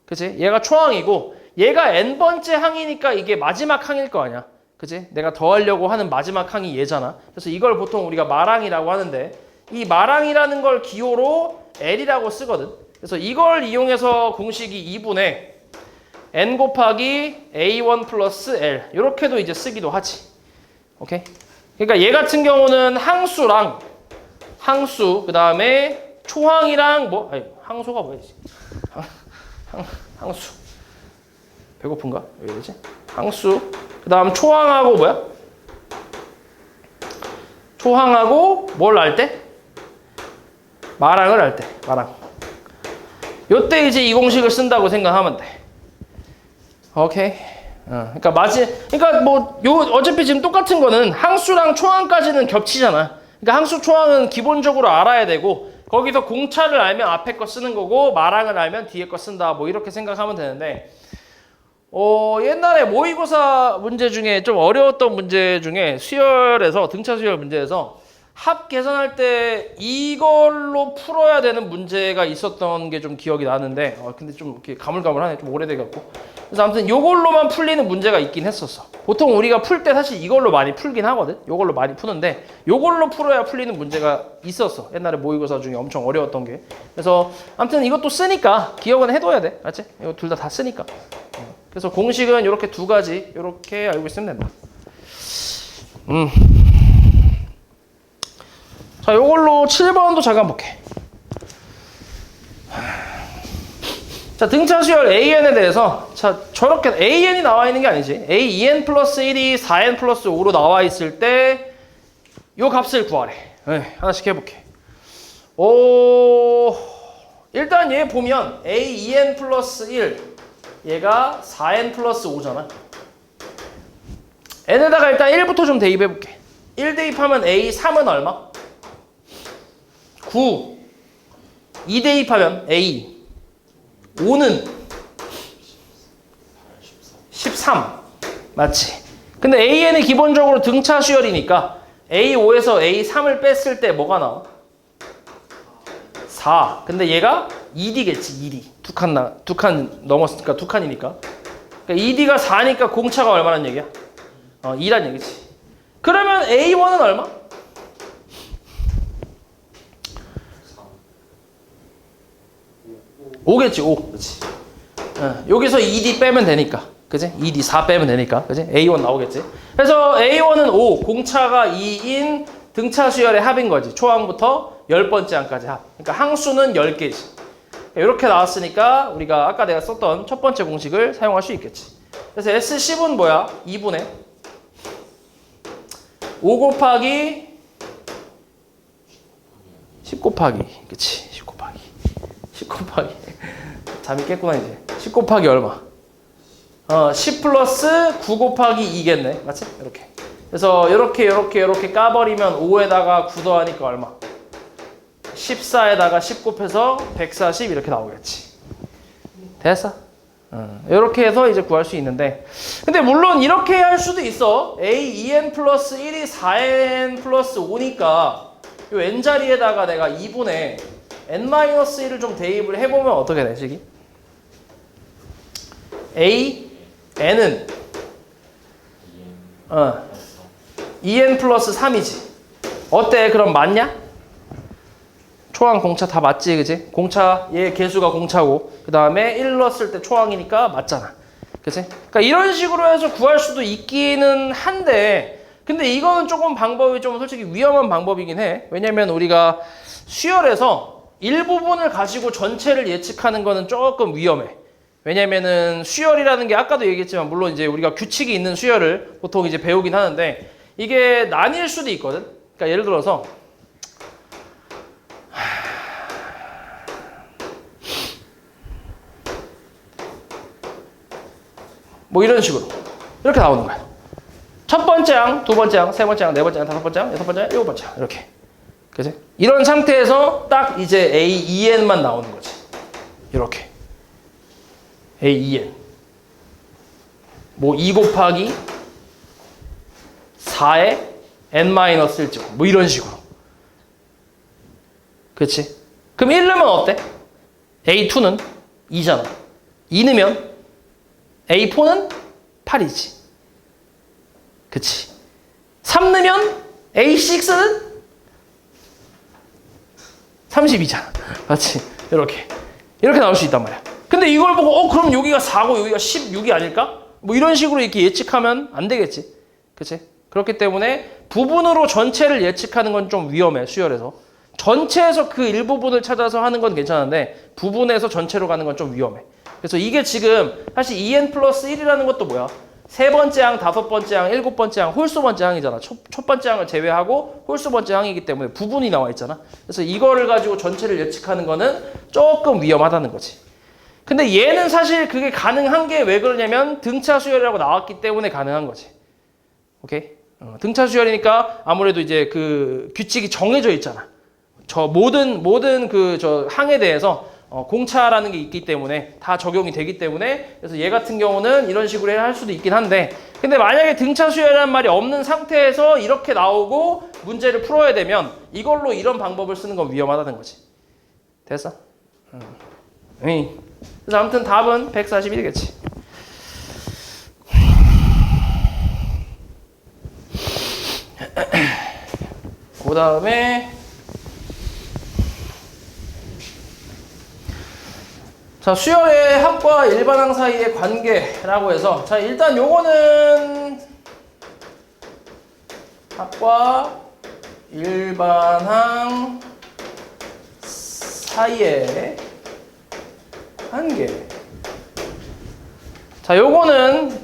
그치? 얘가 초항이고 얘가 N번째 항이니까 이게 마지막 항일 거 아니야. 그치? 내가 더하려고 하는 마지막 항이 얘잖아. 그래서 이걸 보통 우리가 마랑이라고 하는데 이 마랑이라는 걸 기호로 L이라고 쓰거든. 그래서 이걸 이용해서 공식이 2분의 N 곱하기 A1 플러스 L 이렇게도 이제 쓰기도 하지. 오케이? 그러니까 얘 같은 경우는 항수랑 항수 그 다음에 초항이랑 뭐 아니 항소가 뭐야지? 항수 배고픈가? 왜 이러지? 항수 그 다음 초항하고 뭐야? 초항하고 뭘 할 때? 마랑을 할 때. 마랑. 요때 이제 이 공식을 쓴다고 생각하면 돼. 오케이. 그러니까 그러니까 뭐 어차피 지금 똑같은 거는 항수랑 초항까지는 겹치잖아. 그러니까 항수 초항은 기본적으로 알아야 되고 거기서 공차를 알면 앞에 거 쓰는 거고 마랑을 알면 뒤에 거 쓴다. 뭐 이렇게 생각하면 되는데 옛날에 모의고사 문제 중에 좀 어려웠던 문제 중에 수열에서 등차 수열 문제에서 합 계산할 때 이걸로 풀어야 되는 문제가 있었던 게 좀 기억이 나는데 근데 좀 이렇게 가물가물하네. 좀 오래돼 갖고. 그래서 아무튼 이걸로만 풀리는 문제가 있긴 했었어. 보통 우리가 풀 때 사실 이걸로 많이 풀긴 하거든. 이걸로 많이 푸는데 이걸로 풀어야 풀리는 문제가 있었어. 옛날에 모의고사 중에 엄청 어려웠던 게. 그래서 아무튼 이것도 쓰니까 기억은 해둬야 돼. 알지? 이거 둘 다 쓰니까. 그래서 공식은 이렇게 두 가지 이렇게 알고 있으면 된다. 자, 요걸로 7번도 잠깐 볼게. 자, 등차 수열 AN에 대해서 자, 저렇게 AN이 나와 있는 게 아니지. AN 플러스 1이 4N 플러스 5로 나와 있을 때 요 값을 구하래. 하나씩 해볼게. 일단 얘 보면 AN 플러스 1 얘가 4N 플러스 5잖아. n에다가 일단 1부터 좀 대입해볼게. 1 대입하면 A3은 얼마? 9. 2 대입하면 A. 5는 13. 맞지? 근데 AN이 기본적으로 등차 수열이니까 A5에서 A3을 뺐을 때 뭐가 나와? 4. 근데 얘가 2D겠지, 2D. 두 칸 넘었으니까 두 칸이니까. 그러니까 2D가 4니까 공차가 얼마란 얘기야? 2란 얘기지. 그러면 A1은 얼마? 5겠지, 5. 그렇지. 여기서 2D 빼면 되니까. 그지? 2D 4 빼면 되니까. 그지? A1 나오겠지. 그래서 A1은 5, 공차가 2인 등차 수열의 합인 거지. 초항부터 10번째 항까지 합. 그러니까 항수는 10개지. 이렇게 나왔으니까 우리가 아까 내가 썼던 첫 번째 공식을 사용할 수 있겠지. 그래서 S10은 뭐야? 2분의 5 곱하기 10 곱하기. 그치? 10 곱하기. 10 곱하기. 잠이 깼구나 이제. 10 곱하기 얼마? 10 플러스 9 곱하기 2겠네. 맞지? 이렇게. 그래서 이렇게 까버리면 5에다가 9 더하니까 얼마? 14에다가 10 곱해서 140 이렇게 나오겠지. 됐어? 이렇게 해서 이제 구할 수 있는데 근데 물론 이렇게 할 수도 있어. A2n 플러스 1이 4n 플러스 5니까 요 n자리에다가 내가 2분의 n-1을 좀 대입을 해보면 어떻게 돼? 식이? A, n은 2n 플러스 3이지. 어때? 그럼 맞냐? 초항 공차 다 맞지, 그지? 공차 얘 개수가 공차고 그 다음에 1 넣었을 때 초항이니까 맞잖아, 그지? 그러니까 이런 식으로 해서 구할 수도 있기는 한데 근데 이거는 조금 방법이 좀 솔직히 위험한 방법이긴 해. 왜냐면 우리가 수열에서 일부분을 가지고 전체를 예측하는 거는 조금 위험해. 왜냐면은 수열이라는 게 아까도 얘기했지만 물론 이제 우리가 규칙이 있는 수열을 보통 이제 배우긴 하는데 이게 나뉠 수도 있거든. 그러니까 예를 들어서 뭐 이런 식으로 이렇게 나오는 거야. 첫 번째 항, 두 번째 항, 세 번째 항, 네 번째 항, 다섯 번째 항, 여섯 번째 항, 일곱 번째 항 이렇게. 그지? 이런 상태에서 딱 이제 A2N만 나오는 거지. 이렇게. A2N. 뭐 2 곱하기 4에 N-1제곱. 뭐 이런 식으로. 그치? 그럼 1 넣으면 어때? A2는 2잖아. 2 넣으면 A4는 8이지. 그치? 3 넣으면 A6는 32잖아. 맞지? 이렇게. 이렇게 나올 수 있단 말이야. 근데 이걸 보고 그럼 여기가 4고 여기가 16이 아닐까? 뭐 이런 식으로 이렇게 예측하면 안 되겠지. 그치? 그렇기 때문에 부분으로 전체를 예측하는 건 좀 위험해, 수열에서. 전체에서 그 일부분을 찾아서 하는 건 괜찮은데 부분에서 전체로 가는 건 좀 위험해. 그래서 이게 지금 사실 2n 플러스 1이라는 것도 뭐야? 세 번째 항, 다섯 번째 항, 일곱 번째 항, 홀수 번째 항이잖아. 첫 번째 항을 제외하고 홀수 번째 항이기 때문에 부분이 나와 있잖아. 그래서 이거를 가지고 전체를 예측하는 거는 조금 위험하다는 거지. 근데 얘는 사실 그게 가능한 게 왜 그러냐면 등차 수열이라고 나왔기 때문에 가능한 거지. 오케이? 등차 수열이니까 아무래도 이제 그 규칙이 정해져 있잖아. 저 모든 그 저 항에 대해서 공차라는 게 있기 때문에 다 적용이 되기 때문에 그래서 얘 같은 경우는 이런 식으로 할 수도 있긴 한데 근데 만약에 등차 수열이라는 말이 없는 상태에서 이렇게 나오고 문제를 풀어야 되면 이걸로 이런 방법을 쓰는 건 위험하다는 거지. 됐어? 그래서 아무튼 답은 141이겠지. 그 다음에 자, 수열의 합과 일반항 사이의 관계라고 해서 자, 일단 요거는 합과 일반항 사이의 관계. 자, 요거는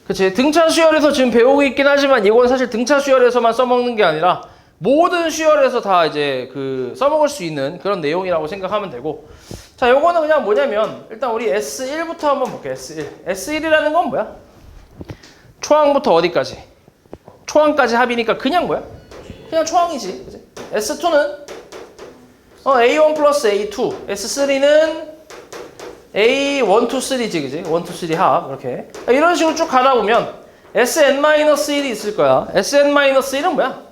그치, 등차 수열에서 지금 배우고 있긴 하지만 이건 사실 등차 수열에서만 써먹는 게 아니라 모든 수열에서 다 이제 그 써먹을 수 있는 그런 내용이라고 생각하면 되고 자, 요거는 그냥 뭐냐면 일단 우리 S1부터 한번 볼게요. S1. S1이라는 건 뭐야? 초항부터 어디까지? 초항까지 합이니까 그냥 뭐야? 그냥 초항이지. 그치? S2는 A1 플러스 A2. S3는 A1, 2, 3지, 그지? 1, 2, 3 합. 이렇게. 이런 식으로 쭉 가다 보면 Sn-1이 있을 거야. Sn-1은 뭐야?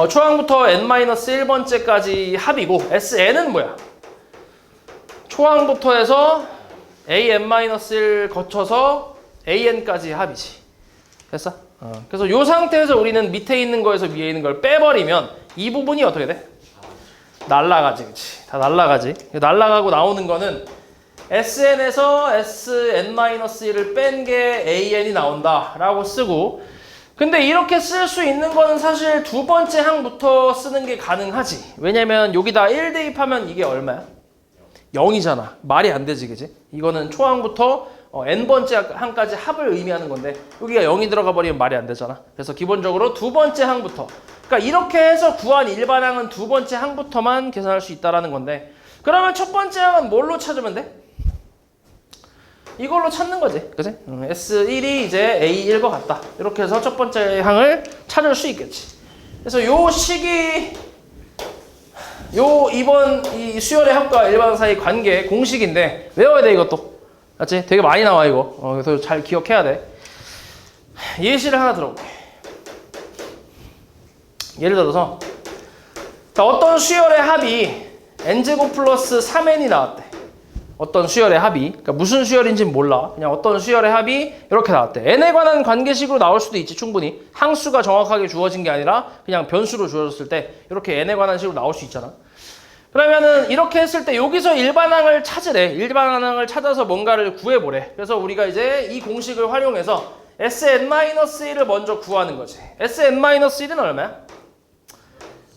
초항부터 n-1번째까지 합이고 Sn은 뭐야? 초항부터 해서 an-1 거쳐서 an까지 합이지. 됐어? 그래서 이 상태에서 우리는 밑에 있는 거에서 위에 있는 걸 빼버리면 이 부분이 어떻게 돼? 날라가지, 그치? 다 날라가지. 날라가고 나오는 거는 Sn에서 Sn-1을 뺀 게 an이 나온다라고 쓰고 근데 이렇게 쓸 수 있는 거는 사실 두 번째 항부터 쓰는 게 가능하지. 왜냐면 여기다 1 대입하면 이게 얼마야? 0이잖아. 말이 안 되지, 그지? 이거는 초항부터 n번째 항까지 합을 의미하는 건데 여기가 0이 들어가 버리면 말이 안 되잖아. 그래서 기본적으로 두 번째 항부터 그러니까 이렇게 해서 구한 일반항은 두 번째 항부터만 계산할 수 있다라는 건데 그러면 첫 번째 항은 뭘로 찾으면 돼? 이걸로 찾는 거지. 그치? S1이 이제 A1과 같다. 이렇게 해서 첫 번째 항을 찾을 수 있겠지. 그래서 요 식이 이번 이 수열의 합과 일반항 사이 관계 공식인데 외워야 돼 이것도. 맞지? 되게 많이 나와 이거. 그래서 잘 기억해야 돼. 예시를 하나 들어볼게. 예를 들어서 어떤 수열의 합이 n제곱 플러스 3n이 나왔대. 어떤 수열의 합이, 그러니까 무슨 수열인지는 몰라. 그냥 어떤 수열의 합이 이렇게 나왔대. n에 관한 관계식으로 나올 수도 있지, 충분히. 항수가 정확하게 주어진 게 아니라 그냥 변수로 주어졌을 때 이렇게 n에 관한 식으로 나올 수 있잖아. 그러면은 이렇게 했을 때 여기서 일반항을 찾으래. 일반항을 찾아서 뭔가를 구해보래. 그래서 우리가 이제 이 공식을 활용해서 Sn-1을 먼저 구하는 거지. Sn-1은 얼마야?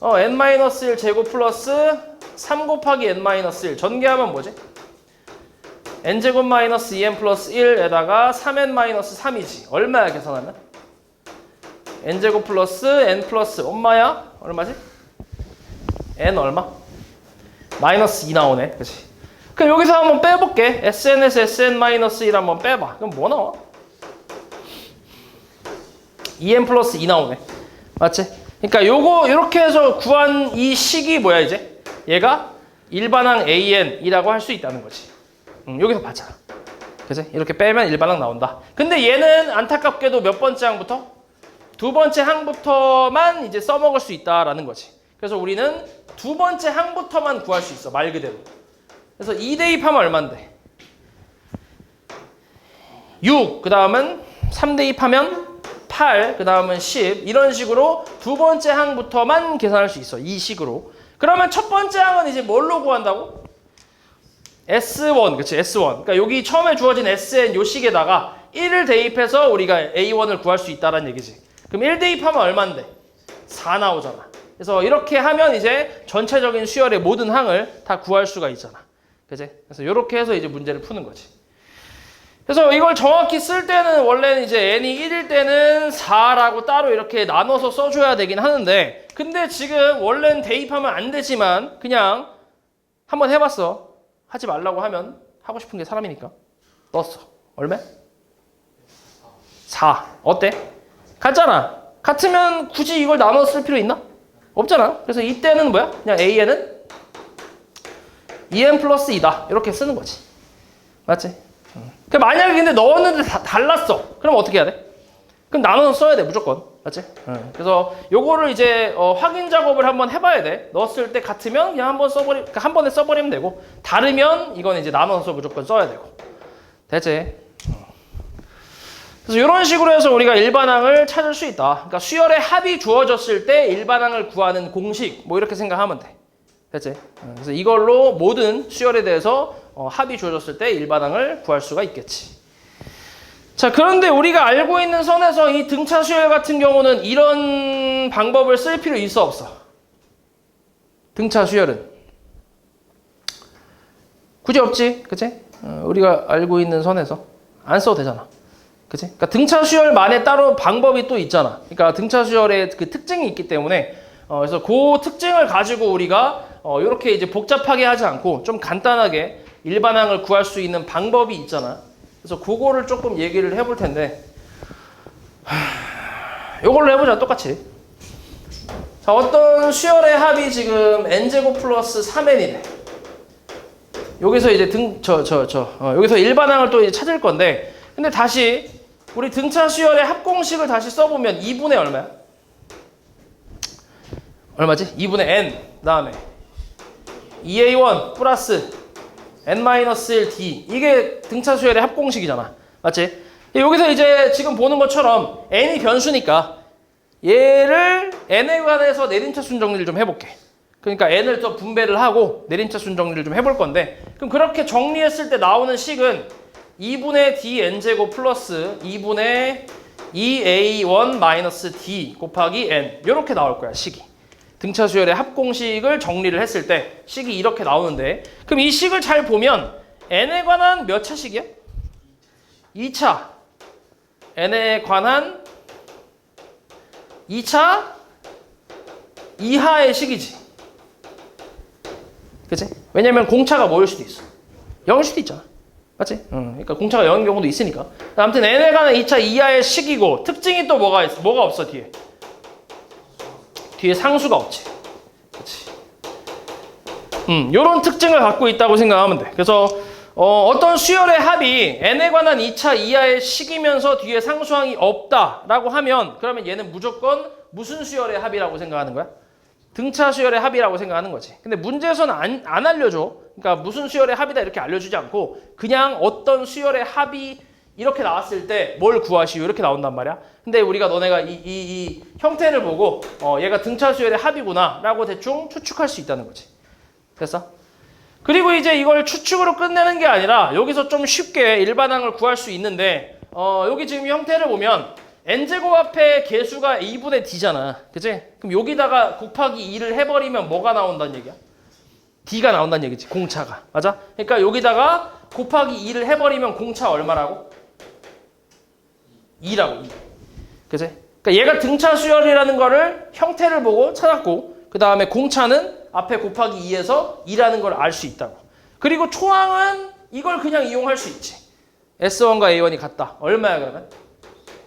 n-1 제곱 플러스 3 곱하기 n-1 전개하면 뭐지? n제곱 마이너스 2n 플러스 1에다가 3n-3이지. 얼마야 계산하면? n제곱 플러스 n 플러스 엄마야? 얼마지? n 얼마? 마이너스 2 나오네. 그치? 그럼 여기서 한번 빼볼게. sn에서 sn-1 한번 빼봐. 그럼 뭐 나와? 2n 플러스 2 나오네. 맞지? 그러니까 요거 이렇게 해서 구한 이 식이 뭐야 이제? 얘가 일반항 an이라고 할 수 있다는 거지. 여기서 봤잖아. 그치? 이렇게 빼면 일반항 나온다. 근데 얘는 안타깝게도 몇 번째 항부터? 두 번째 항부터만 이제 써먹을 수 있다라는 거지. 그래서 우리는 두 번째 항부터만 구할 수 있어. 말 그대로. 그래서 2 대입하면 얼만데? 6, 그 다음은 3 대입하면 8, 그 다음은 10 이런 식으로 두 번째 항부터만 계산할 수 있어. 이 식으로. 그러면 첫 번째 항은 이제 뭘로 구한다고? S1, 그치? S1. 그러니까 여기 처음에 주어진 SN 요 식에다가 1을 대입해서 우리가 A1을 구할 수 있다는 얘기지. 그럼 1 대입하면 얼만데? 4 나오잖아. 그래서 이렇게 하면 이제 전체적인 수열의 모든 항을 다 구할 수가 있잖아. 그치? 그래서 이렇게 해서 이제 문제를 푸는 거지. 그래서 이걸 정확히 쓸 때는 원래는 이제 n이 1일 때는 4라고 따로 이렇게 나눠서 써줘야 되긴 하는데, 근데 지금 원래는 대입하면 안 되지만 그냥 한번 해봤어. 하지 말라고 하면 하고 싶은 게 사람이니까 넣었어. 얼마? 4. 어때? 같잖아. 같으면 굳이 이걸 나눠 쓸 필요 있나? 없잖아. 그래서 이때는 뭐야? 그냥 AN은 2n 플러스 2다. 이렇게 쓰는 거지. 맞지? 만약에 근데 넣었는데 달랐어. 그럼 어떻게 해야 돼? 그럼 나눠서 써야 돼. 무조건. 맞지? 그래서 요거를 이제 확인 작업을 한번 해봐야 돼. 넣었을 때 같으면 그냥 한 번에 써버리면 되고, 다르면 이건 이제 나눠서 무조건 써야 되고. 됐지? 그래서 이런 식으로 해서 우리가 일반항을 찾을 수 있다. 그러니까 수열의 합이 주어졌을 때 일반항을 구하는 공식, 뭐 이렇게 생각하면 돼. 됐지? 그래서 이걸로 모든 수열에 대해서 합이 주어졌을 때 일반항을 구할 수가 있겠지. 자, 그런데 우리가 알고 있는 선에서 이 등차 수열 같은 경우는 이런 방법을 쓸 필요 있어 없어? 등차 수열은 굳이 없지, 그치? 우리가 알고 있는 선에서 안 써도 되잖아, 그치? 그러니까 등차 수열만의 따로 방법이 또 있잖아. 그러니까 등차 수열의 그 특징이 있기 때문에 그래서 그 특징을 가지고 우리가 이렇게 이제 복잡하게 하지 않고 좀 간단하게 일반항을 구할 수 있는 방법이 있잖아. 그래서 그거를 조금 얘기를 해볼 텐데, 이걸로 해보자. 똑같이. 자, 어떤 수열의 합이 지금 n제곱 플러스 3n이래. 여기서 이제 여기서 일반항을 또 이제 찾을 건데, 근데 다시 우리 등차 수열의 합 공식을 다시 써보면 2분의 얼마야? 얼마지? 2분의 n 다음에 2a1 플러스 n-1d, 이게 등차 수열의 합 공식이잖아. 맞지? 여기서 이제 지금 보는 것처럼 n이 변수니까 얘를 n에 관해서 내림차순 정리를 좀 해볼게. 그러니까 n을 또 분배를 하고 내림차순 정리를 좀 해볼 건데, 그럼 그렇게 정리했을 때 나오는 식은 2분의 dn제곱 플러스 2분의 2a1-d 곱하기 n, 이렇게 나올 거야, 식이. 등차 수열의 합 공식을 정리를 했을 때 식이 이렇게 나오는데, 그럼 이 식을 잘 보면 n에 관한 몇 차식이야? 2차. n에 관한 2차 이하의 식이지. 그치? 왜냐면 공차가 뭐일 수도 있어? 0일 수도 있잖아. 맞지? 그러니까 공차가 0인 경우도 있으니까. 아무튼 n에 관한 2차 이하의 식이고, 특징이 또 뭐가 없어, 뒤에? 뒤에 상수가 없지. 그렇지. 요런 특징을 갖고 있다고 생각하면 돼. 그래서 어떤 수열의 합이 n에 관한 2차 이하의 식이면서 뒤에 상수항이 없다라고 하면, 그러면 얘는 무조건 무슨 수열의 합이라고 생각하는 거야? 등차 수열의 합이라고 생각하는 거지. 근데 문제에서는 안 알려줘. 그러니까 무슨 수열의 합이다 이렇게 알려주지 않고, 그냥 어떤 수열의 합이 이렇게 나왔을 때 뭘 구하시오 이렇게 나온단 말이야. 근데 우리가 너네가 이 형태를 보고 얘가 등차 수열의 합이구나 라고 대충 추측할 수 있다는 거지. 됐어? 그리고 이제 이걸 추측으로 끝내는 게 아니라 여기서 좀 쉽게 일반항을 구할 수 있는데, 여기 지금 형태를 보면 n제곱 앞에 개수가 2분의 d잖아. 그치? 그럼 여기다가 곱하기 2를 해버리면 뭐가 나온다는 얘기야? d가 나온다는 얘기지. 공차가. 맞아? 그러니까 여기다가 곱하기 2를 해버리면 공차 얼마라고? 2라고. 2. 그치? 그러니까 얘가 등차 수열이라는 거를 형태를 보고 찾았고, 그 다음에 공차는 앞에 곱하기 2에서 2라는 걸 알 수 있다고. 그리고 초항은 이걸 그냥 이용할 수 있지. S1과 A1이 같다. 얼마야 그러면?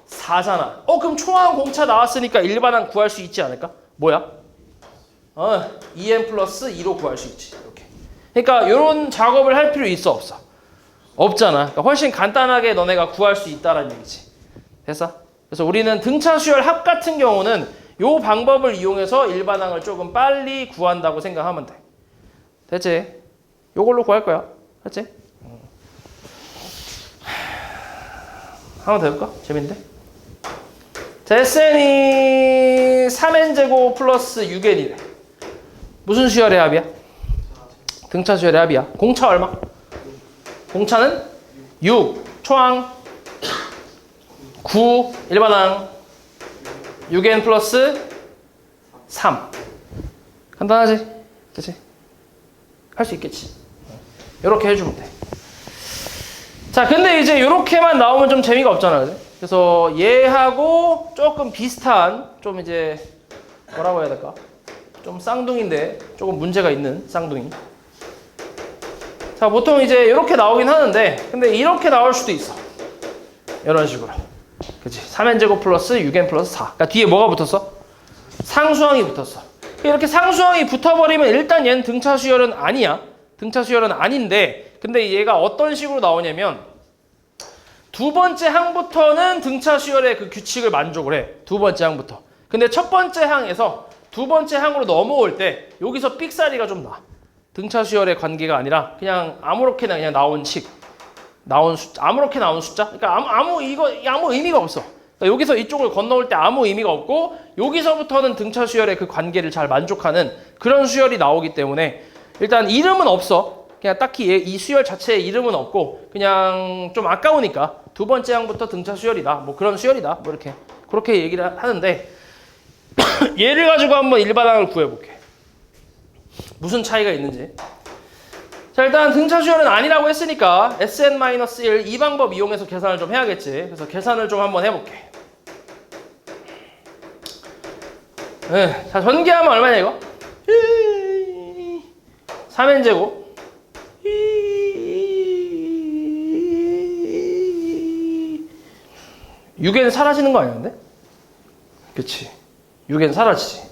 4잖아. 그럼 초항 공차 나왔으니까 일반항 구할 수 있지 않을까? 뭐야? 2n 플러스 2로 구할 수 있지. 이렇게. 그러니까 이런 작업을 할 필요 있어 없어? 없잖아. 그러니까 훨씬 간단하게 너네가 구할 수 있다라는 얘기지. 됐어? 그래서 우리는 등차 수열 합 같은 경우는 이 방법을 이용해서 일반항을 조금 빨리 구한다고 생각하면 돼. 됐지? 요걸로 구할 거야. 됐지? 한번 더 해볼까? 재밌는데? 자, SN이 3n제곱 플러스 6n이래. 무슨 수열의 합이야? 등차 수열의 합이야. 공차 얼마? 공차는 6. 초항 9. 일반항 6n 플러스 3. 간단하지? 그치? 할 수 있겠지? 이렇게 해주면 돼. 자, 근데 이제 이렇게만 나오면 좀 재미가 없잖아, 그지? 그래서 얘하고 조금 비슷한 좀 이제 뭐라고 해야 될까? 좀 쌍둥이인데 조금 문제가 있는 쌍둥이. 자, 보통 이제 이렇게 나오긴 하는데 근데 이렇게 나올 수도 있어. 이런 식으로. 그치? 3n제곱 플러스 6n 플러스 4. 그러니까 뒤에 뭐가 붙었어? 상수항이 붙었어. 이렇게 상수항이 붙어버리면 일단 얘는 등차 수열은 아니야. 등차 수열은 아닌데 근데 얘가 어떤 식으로 나오냐면 두 번째 항부터는 등차 수열의 그 규칙을 만족을 해. 두 번째 항부터. 근데 첫 번째 항에서 두 번째 항으로 넘어올 때 여기서 삑사리가 좀 나. 등차 수열의 관계가 아니라 그냥 아무렇게나 그냥 나온 식. 나온 숫자, 아무렇게 나온 숫자. 그러니까 아무 의미가 없어. 그러니까 여기서 이쪽을 건너올 때 아무 의미가 없고 여기서부터는 등차 수열의 그 관계를 잘 만족하는 그런 수열이 나오기 때문에 일단 이름은 없어. 그냥 딱히 이 수열 자체에 이름은 없고 그냥 좀 아까우니까 두 번째 항부터 등차 수열이다. 뭐 그런 수열이다. 뭐 이렇게 그렇게 얘기를 하는데 얘를 가지고 한번 일반항을 구해볼게. 무슨 차이가 있는지. 자, 일단 등차 수열은 아니라고 했으니까 Sn-1 이 방법 이용해서 계산을 좀 해야겠지. 그래서 계산을 좀 한번 해볼게. 네, 자, 전개하면 얼마냐 이거? 3n제곱 6n 사라지는 거 아니었는데? 그치. 6n 사라지지.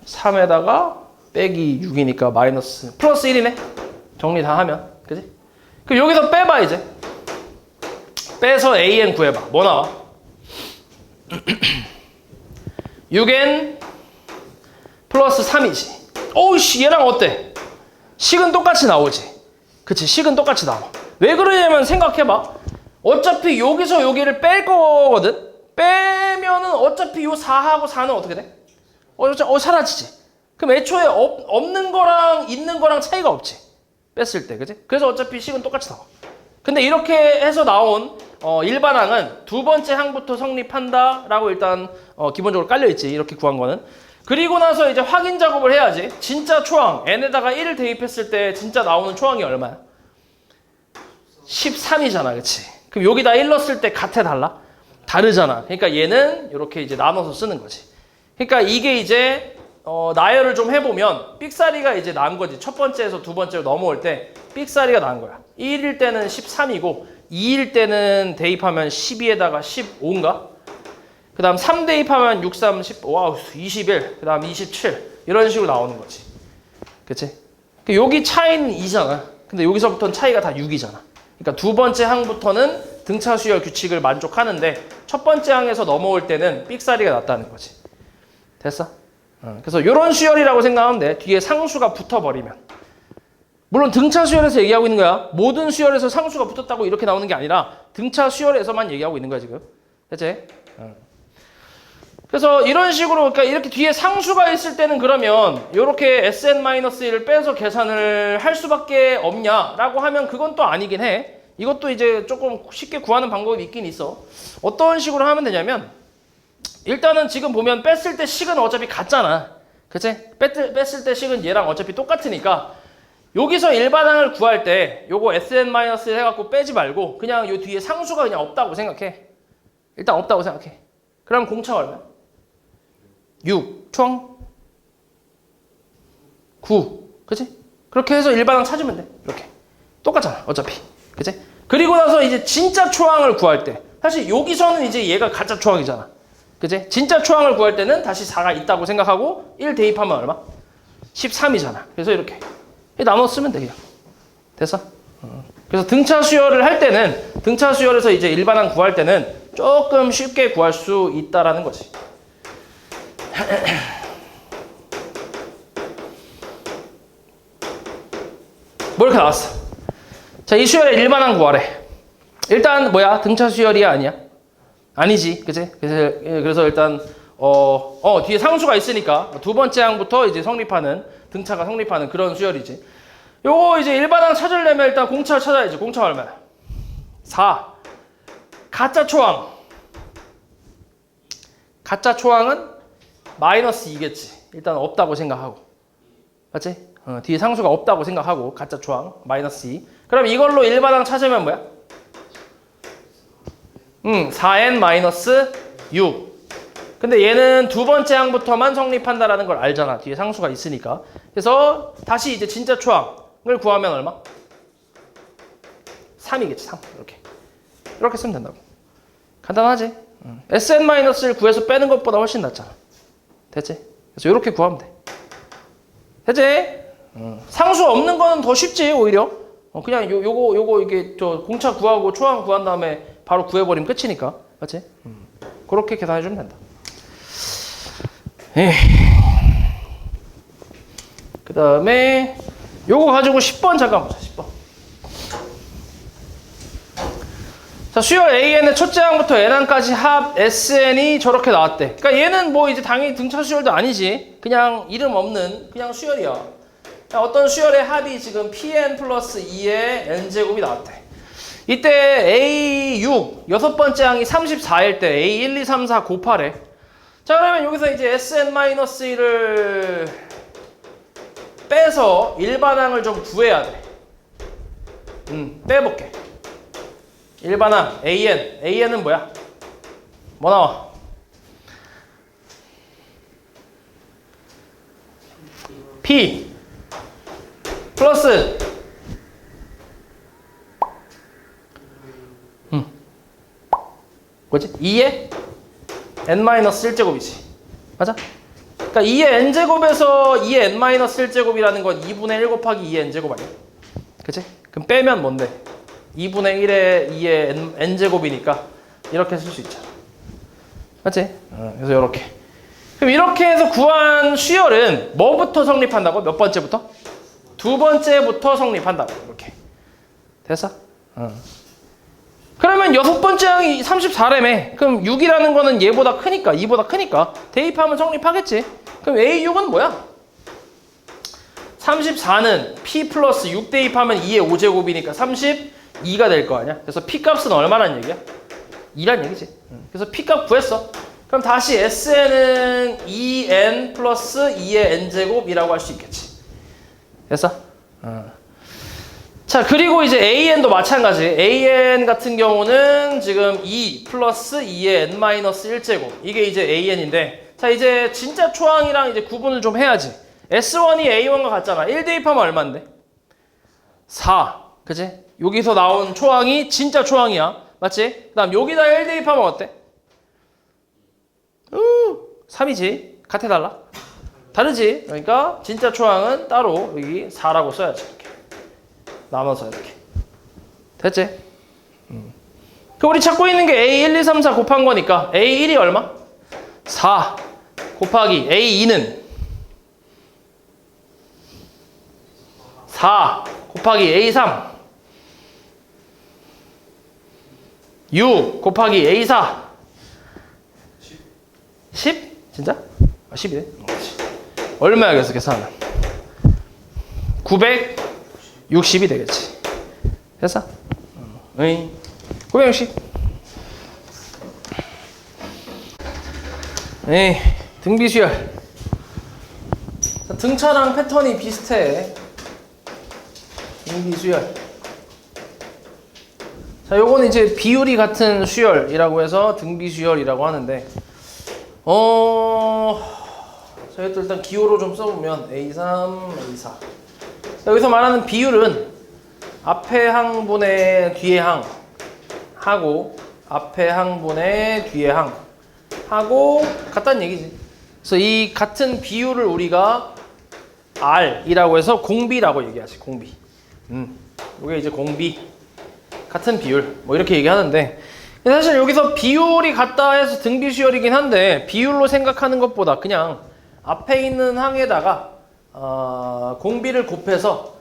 3에다가 빼기 6이니까 마이너스 플러스 1이네. 정리 다 하면. 그치? 그럼 여기서 빼봐 이제. 빼서 an 구해봐. 뭐 나와? 6n 플러스 3이지. 오우씨 얘랑 어때? 식은 똑같이 나오지. 그치? 식은 똑같이 나와. 왜 그러냐면 생각해봐. 어차피 여기서 여기를 뺄 거거든? 빼면은 어차피 요 4하고 4는 어떻게 돼? 사라지지. 그럼 애초에 없는 거랑 있는 거랑 차이가 없지. 뺐을 때, 그지? 그래서 어차피 식은 똑같이 나와. 근데 이렇게 해서 나온 일반항은 두 번째 항부터 성립한다 라고 일단 기본적으로 깔려있지. 이렇게 구한 거는. 그리고 나서 이제 확인 작업을 해야지. 진짜 초항, n에다가 1을 대입했을 때 진짜 나오는 초항이 얼마야? 13이잖아, 그치? 그럼 여기다 1 넣었을 때 같아, 달라? 다르잖아. 그러니까 얘는 이렇게 이제 나눠서 쓰는 거지. 그러니까 이게 이제 나열을 좀 해보면 삑사리가 이제 난 거지. 첫 번째에서 두 번째로 넘어올 때 삑사리가 난 거야. 1일 때는 13이고 2일 때는 대입하면 12에다가 15인가? 그 다음 3 대입하면 6, 3, 10, 와우, 21, 그 다음 27 이런 식으로 나오는 거지. 그치? 여기 차이는 2잖아. 근데 여기서부터는 차이가 다 6이잖아. 그러니까 두 번째 항부터는 등차 수열 규칙을 만족하는데 첫 번째 항에서 넘어올 때는 삑사리가 났다는 거지. 됐어? 그래서 이런 수열이라고 생각하면 돼. 뒤에 상수가 붙어버리면. 물론 등차 수열에서 얘기하고 있는 거야. 모든 수열에서 상수가 붙었다고 이렇게 나오는 게 아니라 등차 수열에서만 얘기하고 있는 거야 지금. 됐지? 그래서 이런 식으로 그러니까 이렇게 뒤에 상수가 있을 때는 그러면 이렇게 Sn-1을 빼서 계산을 할 수밖에 없냐라고 하면 그건 또 아니긴 해. 이것도 이제 조금 쉽게 구하는 방법이 있긴 있어. 어떤 식으로 하면 되냐면 일단은 지금 보면 뺐을 때 식은 어차피 같잖아. 그치? 뺐을 때 식은 얘랑 어차피 똑같으니까 여기서 일반항을 구할 때 요거 Sn-1 해갖고 빼지 말고 그냥 요 뒤에 상수가 그냥 없다고 생각해. 일단 없다고 생각해. 그럼 공차가 얼마야? 6, 총 9. 그치? 그렇게 해서 일반항 찾으면 돼. 이렇게. 똑같잖아. 어차피. 그치? 그리고 나서 이제 진짜 초항을 구할 때 사실 여기서는 이제 얘가 가짜 초항이잖아. 그치? 진짜 초항을 구할 때는 다시 4가 있다고 생각하고 1 대입하면 얼마? 13이잖아. 그래서 이렇게 나눠 쓰면 돼. 그냥. 됐어? 그래서 등차 수열을 할 때는 등차 수열에서 이제 일반항 구할 때는 조금 쉽게 구할 수 있다라는 거지. 뭐 이렇게 나왔어. 자, 이 수열의 일반항 구하래. 일단 뭐야? 등차 수열이야 아니야? 아니지, 그치? 그래서 일단 뒤에 상수가 있으니까 두 번째 항부터 이제 성립하는 등차가 성립하는 그런 수열이지. 요거 이제 일반항 찾으려면 일단 공차를 찾아야지. 공차가 얼마야? 4. 가짜 초항. 가짜 초항은 마이너스 2겠지. 일단 없다고 생각하고. 맞지? 뒤에 상수가 없다고 생각하고 가짜 초항 마이너스 2. 그럼 이걸로 일반항 찾으면 뭐야? 4n 마이너스 6. 근데 얘는 두 번째 항부터만 성립한다라는 걸 알잖아. 뒤에 상수가 있으니까. 그래서 다시 이제 진짜 초항을 구하면 얼마? 3이겠지. 3. 이렇게 쓰면 된다고. 간단하지? Sn-를 구해서 빼는 것보다 훨씬 낫잖아. 됐지? 그래서 이렇게 구하면 돼. 됐지? 상수 없는 거는 더 쉽지 오히려. 그냥 요거 이게 저 공차 구하고 초항 구한 다음에 바로 구해버리면 끝이니까. 맞지? 그렇게 계산해주면 된다. 그 다음에 요거 가지고 10번 잠깐 보자. 10번. 자, 수열 AN의 첫째 항부터 N항까지 합 SN이 저렇게 나왔대. 그러니까 얘는 뭐 이제 당연히 등차 수열도 아니지. 그냥 이름 없는 그냥 수열이야. 어떤 수열의 합이 지금 PN 플러스 2의 N제곱이 나왔대. 이때 A6 여섯 번째 항이 34일 때 A1, 2, 3, 4 곱하래. 자, 그러면 여기서 이제 SN-1을 빼서 일반항을 좀 구해야 돼. 빼볼게. 일반항 AN은 뭐야? 뭐 나와? P 플러스 뭐지? 2의 n-1제곱이지. 맞아? 그러니까 2의 n제곱에서 2의 n-1제곱이라는 건 2분의 1 곱하기 2의 n제곱 아니야? 그치? 그럼 빼면 뭔데? 2분의 1의 2의 n제곱이니까 이렇게 쓸 수 있잖아. 맞지? 그래서 이렇게. 그럼 이렇게 해서 구한 수열은 뭐부터 성립한다고? 몇 번째부터? 두 번째부터 성립한다고. 이렇게. 됐어? 그러면 여섯 번째 항이 34래매. 그럼 6이라는 거는 얘보다 크니까, 2보다 크니까 대입하면 성립하겠지. 그럼 A6은 뭐야? 34는 P 플러스 6 대입하면 2의 5제곱이니까 32가 될 거 아니야? 그래서 P 값은 얼마란 얘기야? 2란 얘기지. 그래서 P 값 구했어. 그럼 다시 SN은 2N 플러스 2의 N제곱이라고 할 수 있겠지. 됐어? 자, 그리고 이제 AN도 마찬가지. AN 같은 경우는 지금 2 플러스 2의 N-1제곱. 이게 이제 AN인데. 자, 이제 진짜 초항이랑 이제 구분을 좀 해야지. S1이 A1과 같잖아. 1 대입하면 얼만데? 4. 그치? 여기서 나온 초항이 진짜 초항이야. 맞지? 그 다음 여기다 1 대입하면 어때? 3이지. 같아달라? 다르지? 그러니까 진짜 초항은 따로 여기 4라고 써야지. 이렇게. 나눠서 이렇게. 됐지? 그 우리 찾고 있는 게 A1, 2, 3, 4 곱한 거니까 A1이 얼마? 4 곱하기 A2는 4 곱하기 A3 6 곱하기 A4 10? 진짜? 10이네. 얼마야겠어 계산은? 960이 되겠지. 됐어? 960. 등비수열. 등차랑 패턴이 비슷해. 등비수열. 자, 요거는 이제 비율이 같은 수열이라고 해서 등비수열이라고 하는데, 저희도 일단 기호로 좀 써보면 A3, A4. 여기서 말하는 비율은 앞에 항분의 뒤에 항 하고 앞에 항분의 뒤에 항 하고 같다는 얘기지. 그래서 이 같은 비율을 우리가 R이라고 해서 공비라고 얘기하지. 공비. 이게 이제 공비. 같은 비율. 뭐 이렇게 얘기하는데, 사실 여기서 비율이 같다 해서 등비수열이긴 한데, 비율로 생각하는 것보다 그냥 앞에 있는 항에다가 공비를 곱해서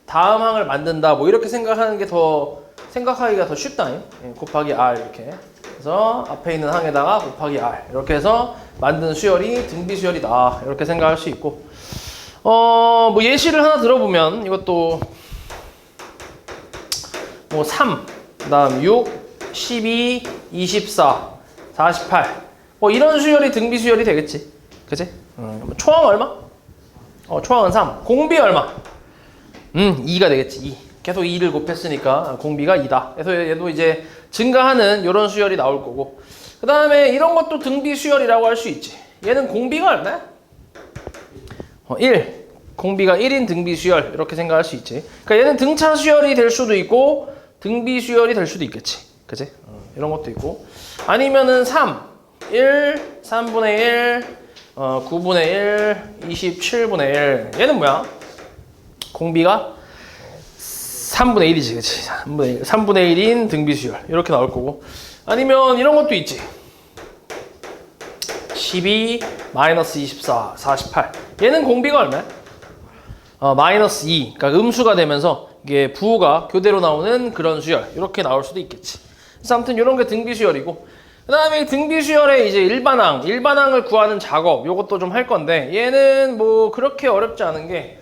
다음 항을 만든다. 뭐 이렇게 생각하는 게 생각하기가 더 쉽다. 곱하기 R 이렇게. 그래서 앞에 있는 항에다가 곱하기 R 이렇게 해서 만든 수열이 등비수열이다. 이렇게 생각할 수 있고, 뭐 예시를 하나 들어보면 이것도 뭐 3, 그 다음 6, 12, 24, 48 뭐 이런 수열이 등비수열이 되겠지. 그치? 초항 얼마? 초항은 3. 공비 얼마? 2가 되겠지. 2. 계속 2를 곱했으니까 공비가 2다. 그래서 얘도 이제 증가하는 이런 수열이 나올 거고. 그 다음에 이런 것도 등비 수열이라고 할 수 있지. 얘는 공비가 얼마야? 1. 공비가 1인 등비 수열 이렇게 생각할 수 있지. 그러니까 얘는 등차 수열이 될 수도 있고 등비 수열이 될 수도 있겠지. 그치? 이런 것도 있고. 아니면은 3. 1, 3분의 1, 9분의 1, 27분의 1. 얘는 뭐야? 공비가 3분의 1이지, 그치? 3분의 1인 등비수열. 이렇게 나올 거고. 아니면 이런 것도 있지. 12, 마이너스 24, 48. 얘는 공비가 얼마야? 마이너스 2. 그러니까 음수가 되면서 이게 부호가 교대로 나오는 그런 수열. 이렇게 나올 수도 있겠지. 그래서 아무튼 이런 게 등비수열이고. 그 다음에 등비수열의 이제 일반항을 구하는 작업. 요것도 좀 할 건데, 얘는 뭐 그렇게 어렵지 않은 게,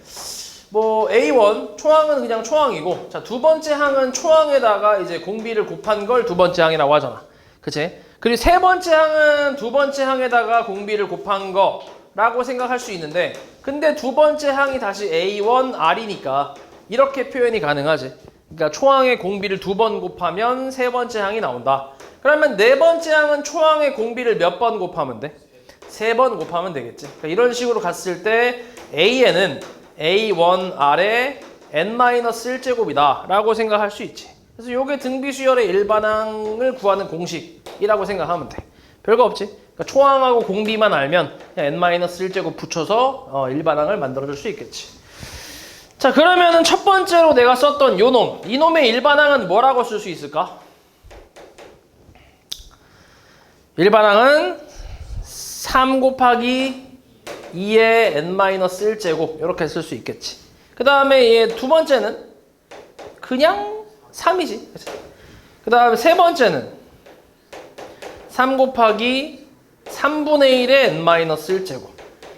뭐 A1 초항은 그냥 초항이고, 자, 두 번째 항은 초항에다가 이제 공비를 곱한 걸 두 번째 항이라고 하잖아. 그치? 그리고 세 번째 항은 두 번째 항에다가 공비를 곱한 거라고 생각할 수 있는데, 근데 두 번째 항이 다시 A1R이니까 이렇게 표현이 가능하지. 그러니까 초항의 공비를 두 번 곱하면 세 번째 항이 나온다. 그러면 네 번째 항은 초항의 공비를 몇 번 곱하면 돼? 세 번 곱하면 되겠지. 그러니까 이런 식으로 갔을 때 A에는 A1R의 n-1제곱이다 라고 생각할 수 있지. 그래서 이게 등비수열의 일반항을 구하는 공식이라고 생각하면 돼. 별거 없지. 그러니까 초항하고 공비만 알면 그냥 n-1제곱 붙여서 일반항을 만들어줄 수 있겠지. 자, 그러면은 첫 번째로 내가 썼던 요 놈, 이 놈의 일반항은 뭐라고 쓸 수 있을까? 일반항은 3 곱하기 2의 n-1제곱 이렇게 쓸 수 있겠지. 그 다음에 얘 두 번째는 그냥 3이지. 그 다음에 세 번째는 3 곱하기 3분의 1의 n-1제곱.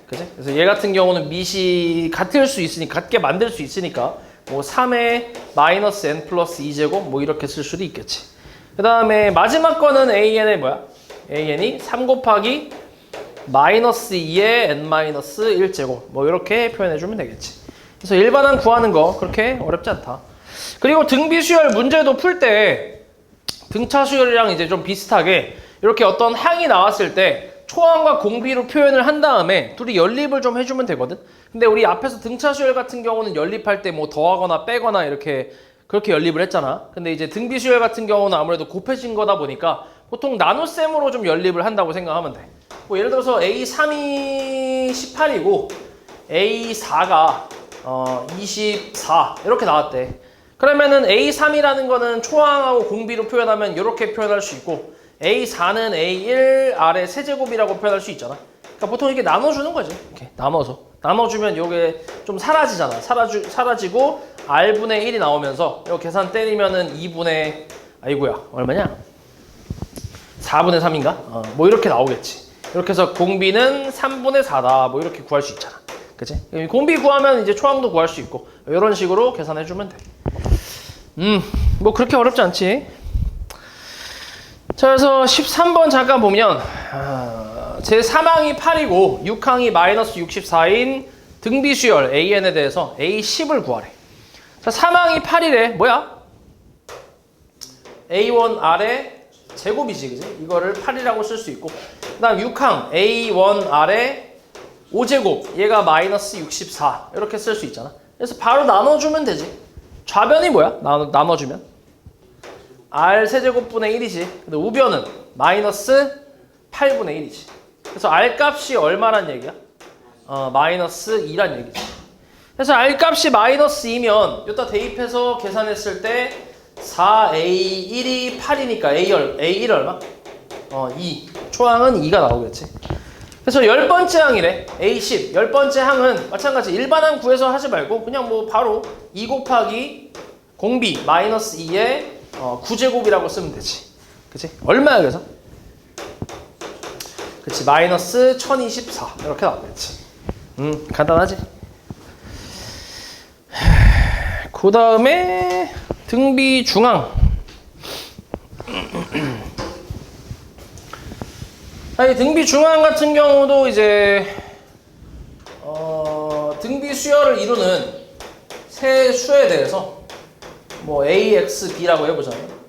그치? 그래서 얘 같은 경우는 밑이 같을 수 있으니까, 같게 만들 수 있으니까 뭐 3의 마이너스 n 플러스 2제곱 뭐 이렇게 쓸 수도 있겠지. 그 다음에 마지막 거는 AN의 뭐야? AN이 3 곱하기 마이너스 2의 n-1제곱 뭐 이렇게 표현해주면 되겠지. 그래서 일반항 구하는 거 그렇게 어렵지 않다. 그리고 등비수열 문제도 풀 때 등차수열이랑 이제 좀 비슷하게 이렇게 어떤 항이 나왔을 때 초항과 공비로 표현을 한 다음에 둘이 연립을 좀 해주면 되거든. 근데 우리 앞에서 등차수열 같은 경우는 연립할 때 뭐 더하거나 빼거나 이렇게 그렇게 연립을 했잖아. 근데 이제 등비수열 같은 경우는 아무래도 곱해진 거다 보니까 보통 나눗셈으로 좀 연립을 한다고 생각하면 돼. 뭐 예를 들어서 A3이 18이고 A4가 24 이렇게 나왔대. 그러면은 A3이라는 거는 초항하고 공비로 표현하면 이렇게 표현할 수 있고 A4는 A1R의 세제곱이라고 표현할 수 있잖아. 그러니까 보통 이렇게 나눠주는 거지. 이렇게 나눠주면 이게 좀 사라지잖아. 사라지고 R분의 1이 나오면서 이거 계산 때리면은 2분의 아이고야 얼마냐? 4분의 3인가? 뭐 이렇게 나오겠지. 이렇게 해서 공비는 3분의 4다. 뭐 이렇게 구할 수 있잖아. 그치? 공비 구하면 이제 초항도 구할 수 있고 이런 식으로 계산해주면 돼. 뭐 그렇게 어렵지 않지. 자, 그래서 13번 잠깐 보면 제 3항이 8이고 6항이 마이너스 64인 등비수열 AN에 대해서 A10을 구하래. 자, 3항이 8이래. 뭐야? A1R의 제곱이지, 그지? 이거를 8이라고 쓸 수 있고 그 다음 6항 A1R의 5제곱 얘가 마이너스 64 이렇게 쓸 수 있잖아. 그래서 바로 나눠주면 되지. 좌변이 뭐야? 나눠주면 R 세제곱분의 1이지. 근데 우변은 마이너스 8분의 1이지. 그래서 R 값이 얼마란 얘기야? 마이너스 2란 얘기지. 그래서 R 값이 마이너스 2면 여기다 대입해서 계산했을 때 4A1이 8이니까 A1 얼마? 2. 초항은 2가 나오겠지. 그래서 10번째 항이래. A10. 10번째 항은 마찬가지 일반항 구해서 하지 말고 그냥 뭐 바로 2 곱하기 공비 마이너스 2의 9제곱이라고 쓰면 되지. 그치? 얼마야 그래서? 그치, 마이너스 1024 이렇게 나오겠지. 간단하지? 그 다음에 등비 중항. 아니, 등비 중항 같은 경우도 이제 등비 수열을 이루는 세 수에 대해서 뭐 A, X, B라고 해보잖아요.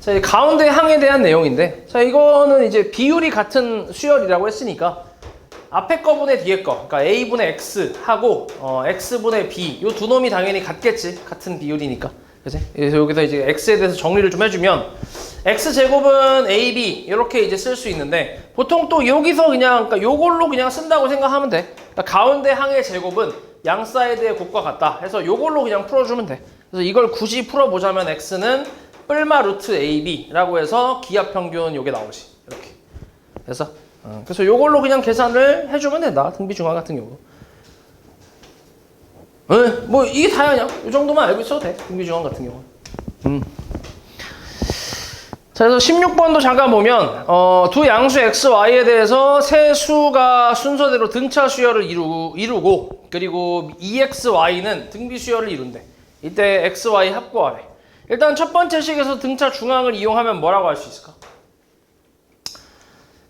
자, 이 가운데 항에 대한 내용인데, 자, 이거는 이제 비율이 같은 수열이라고 했으니까 앞에 거분의 뒤에 거, 그러니까 A분의 X 하고 X분의 B, 요 두 놈이 당연히 같겠지. 같은 비율이니까. 그치? 그래서 여기서 이제 X에 대해서 정리를 좀 해주면 X제곱은 AB 이렇게 이제 쓸 수 있는데, 보통 또 여기서 그냥 그러니까 요걸로 그냥 쓴다고 생각하면 돼. 그러니까 가운데 항의 제곱은 양 사이드의 곱과 같다 해서 요걸로 그냥 풀어주면 돼. 그래서 이걸 굳이 풀어보자면 X는 뿔마 루트 AB라고 해서 기하평균 요게 나오지. 이렇게. 그래서 요걸로 그냥 계산을 해주면 된다. 등비중앙 같은 경우. 뭐 이게 다야. 이 정도만 알고 있어도 돼. 등비중앙 같은 경우. 자, 그래서 16번도 잠깐 보면 두 양수 x, y에 대해서 세 수가 순서대로 등차 수열을 이루고 그리고 2x, y는 등비 수열을 이룬대. 이때 x, y 합구하래. 일단 첫 번째 식에서 등차 중앙을 이용하면 뭐라고 할 수 있을까?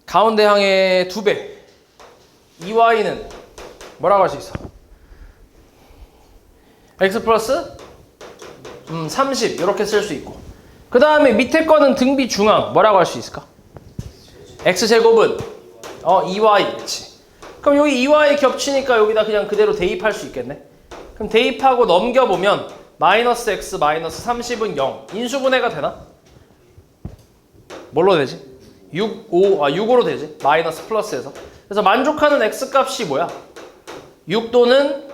가운데 항의 2배 2y는 뭐라고 할 수 있어? x 플러스 30 이렇게 쓸 수 있고, 그 다음에 밑에 거는 등비 중앙 뭐라고 할 수 있을까? x제곱은 2y. 그렇지. 그럼 여기 2y 겹치니까 여기다 그냥 그대로 대입할 수 있겠네. 그럼 대입하고 넘겨보면 마이너스 x 마이너스 30은 0. 인수분해가 되나? 뭘로 되지? 6으로 되지. 마이너스 플러스에서. 그래서 만족하는 x 값이 뭐야? 6 또는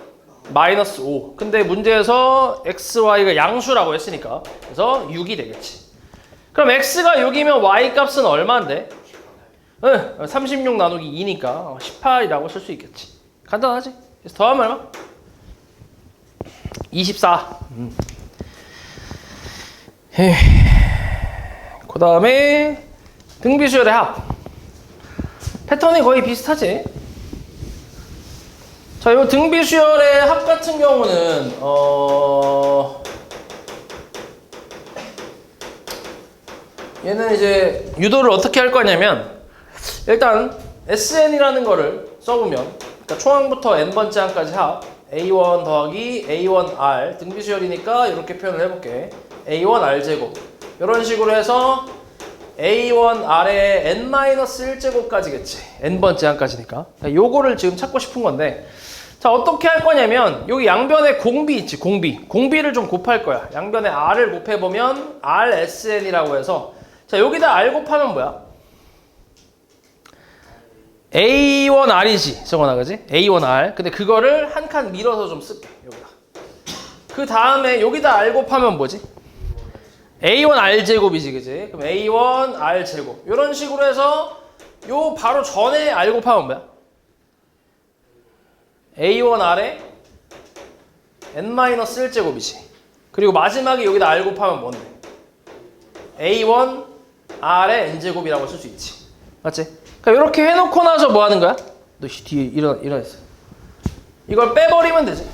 마이너스 5. 근데 문제에서 x, y가 양수라고 했으니까 그래서 6이 되겠지. 그럼 x가 6이면 y 값은 얼마인데? 36 나누기 2니까 18이라고 쓸 수 있겠지. 간단하지? 그래서 더하면 얼마? 24. 그 다음에 등비수열의 합. 패턴이 거의 비슷하지? 자, 이 등비수열의 합 같은 경우는 얘는 이제 유도를 어떻게 할 거냐면, 일단 SN이라는 거를 써보면, 그러니까 초항부터 n번째 항까지 합 A1 더하기 A1R 등비수열이니까 이렇게 표현을 해볼게. A1R 제곱 이런 식으로 해서 A1R의 n-1제곱까지겠지. n번째 항까지니까. 요거를 지금 찾고 싶은 건데, 자, 어떻게 할 거냐면 여기 양변에 공비 있지. 공비를 좀 곱할 거야. 양변에 R을 곱해보면 RSN이라고 해서, 자, 여기다 R 곱하면 뭐야? A1R이지, 정원아, 그지? A1R. 근데 그거를 한 칸 밀어서 좀 쓸게, 여기다. 그 다음에 여기다 R 곱하면 뭐지? A1R 제곱이지, 그지? 그럼 A1R 제곱. 이런 식으로 해서 요 바로 전에 R 곱하면 뭐야? A1R의 n-1제곱이지. 그리고 마지막에 여기다 R 곱하면 뭔데? A1R의 n제곱이라고 쓸 수 있지. 맞지? 그러니까 이렇게 해놓고 나서 뭐 하는 거야? 너 뒤에 일어났어. 이걸 빼버리면 되지.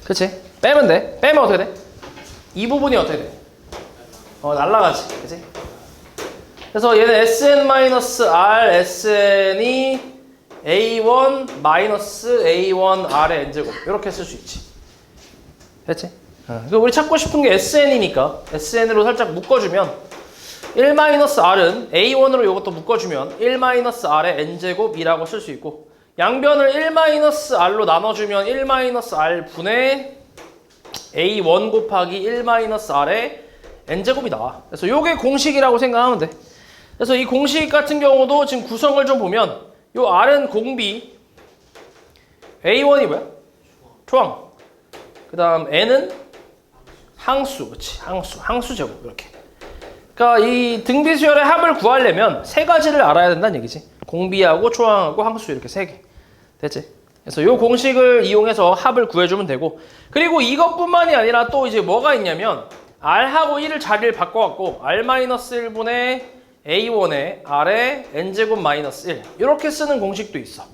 그치? 빼면 돼. 빼면 어떻게 돼? 이 부분이 어떻게 돼? 날라가지. 그치? 그래서 얘는 SN-R, SN이 A1 마이너스 A1R의 n제곱 이렇게 쓸 수 있지. 됐지? 우리 찾고 싶은 게 SN이니까 SN으로 살짝 묶어주면 1-R은 A1으로 이것도 묶어주면 1-R의 n제곱이라고 쓸 수 있고, 양변을 1-R로 나눠주면 1-R 분의 A1 곱하기 1-R의 n제곱이 나와. 그래서 요게 공식이라고 생각하면 돼. 그래서 이 공식 같은 경우도 지금 구성을 좀 보면 요 R은 공비, A1이 뭐야? 초항. 그 다음 N은 항수, 그치? 항수 제곱 이렇게. 그러니까 이 등비수열의 합을 구하려면 세 가지를 알아야 된다는 얘기지. 공비하고 초항하고 항수 이렇게 세 개. 됐지? 그래서 이 공식을 이용해서 합을 구해주면 되고, 그리고 이것뿐만이 아니라 또 이제 뭐가 있냐면 R하고 1을 자리를 바꿔갖고 R-1분의 A1의 R의 n제곱 마이너스 1 이렇게 쓰는 공식도 있어.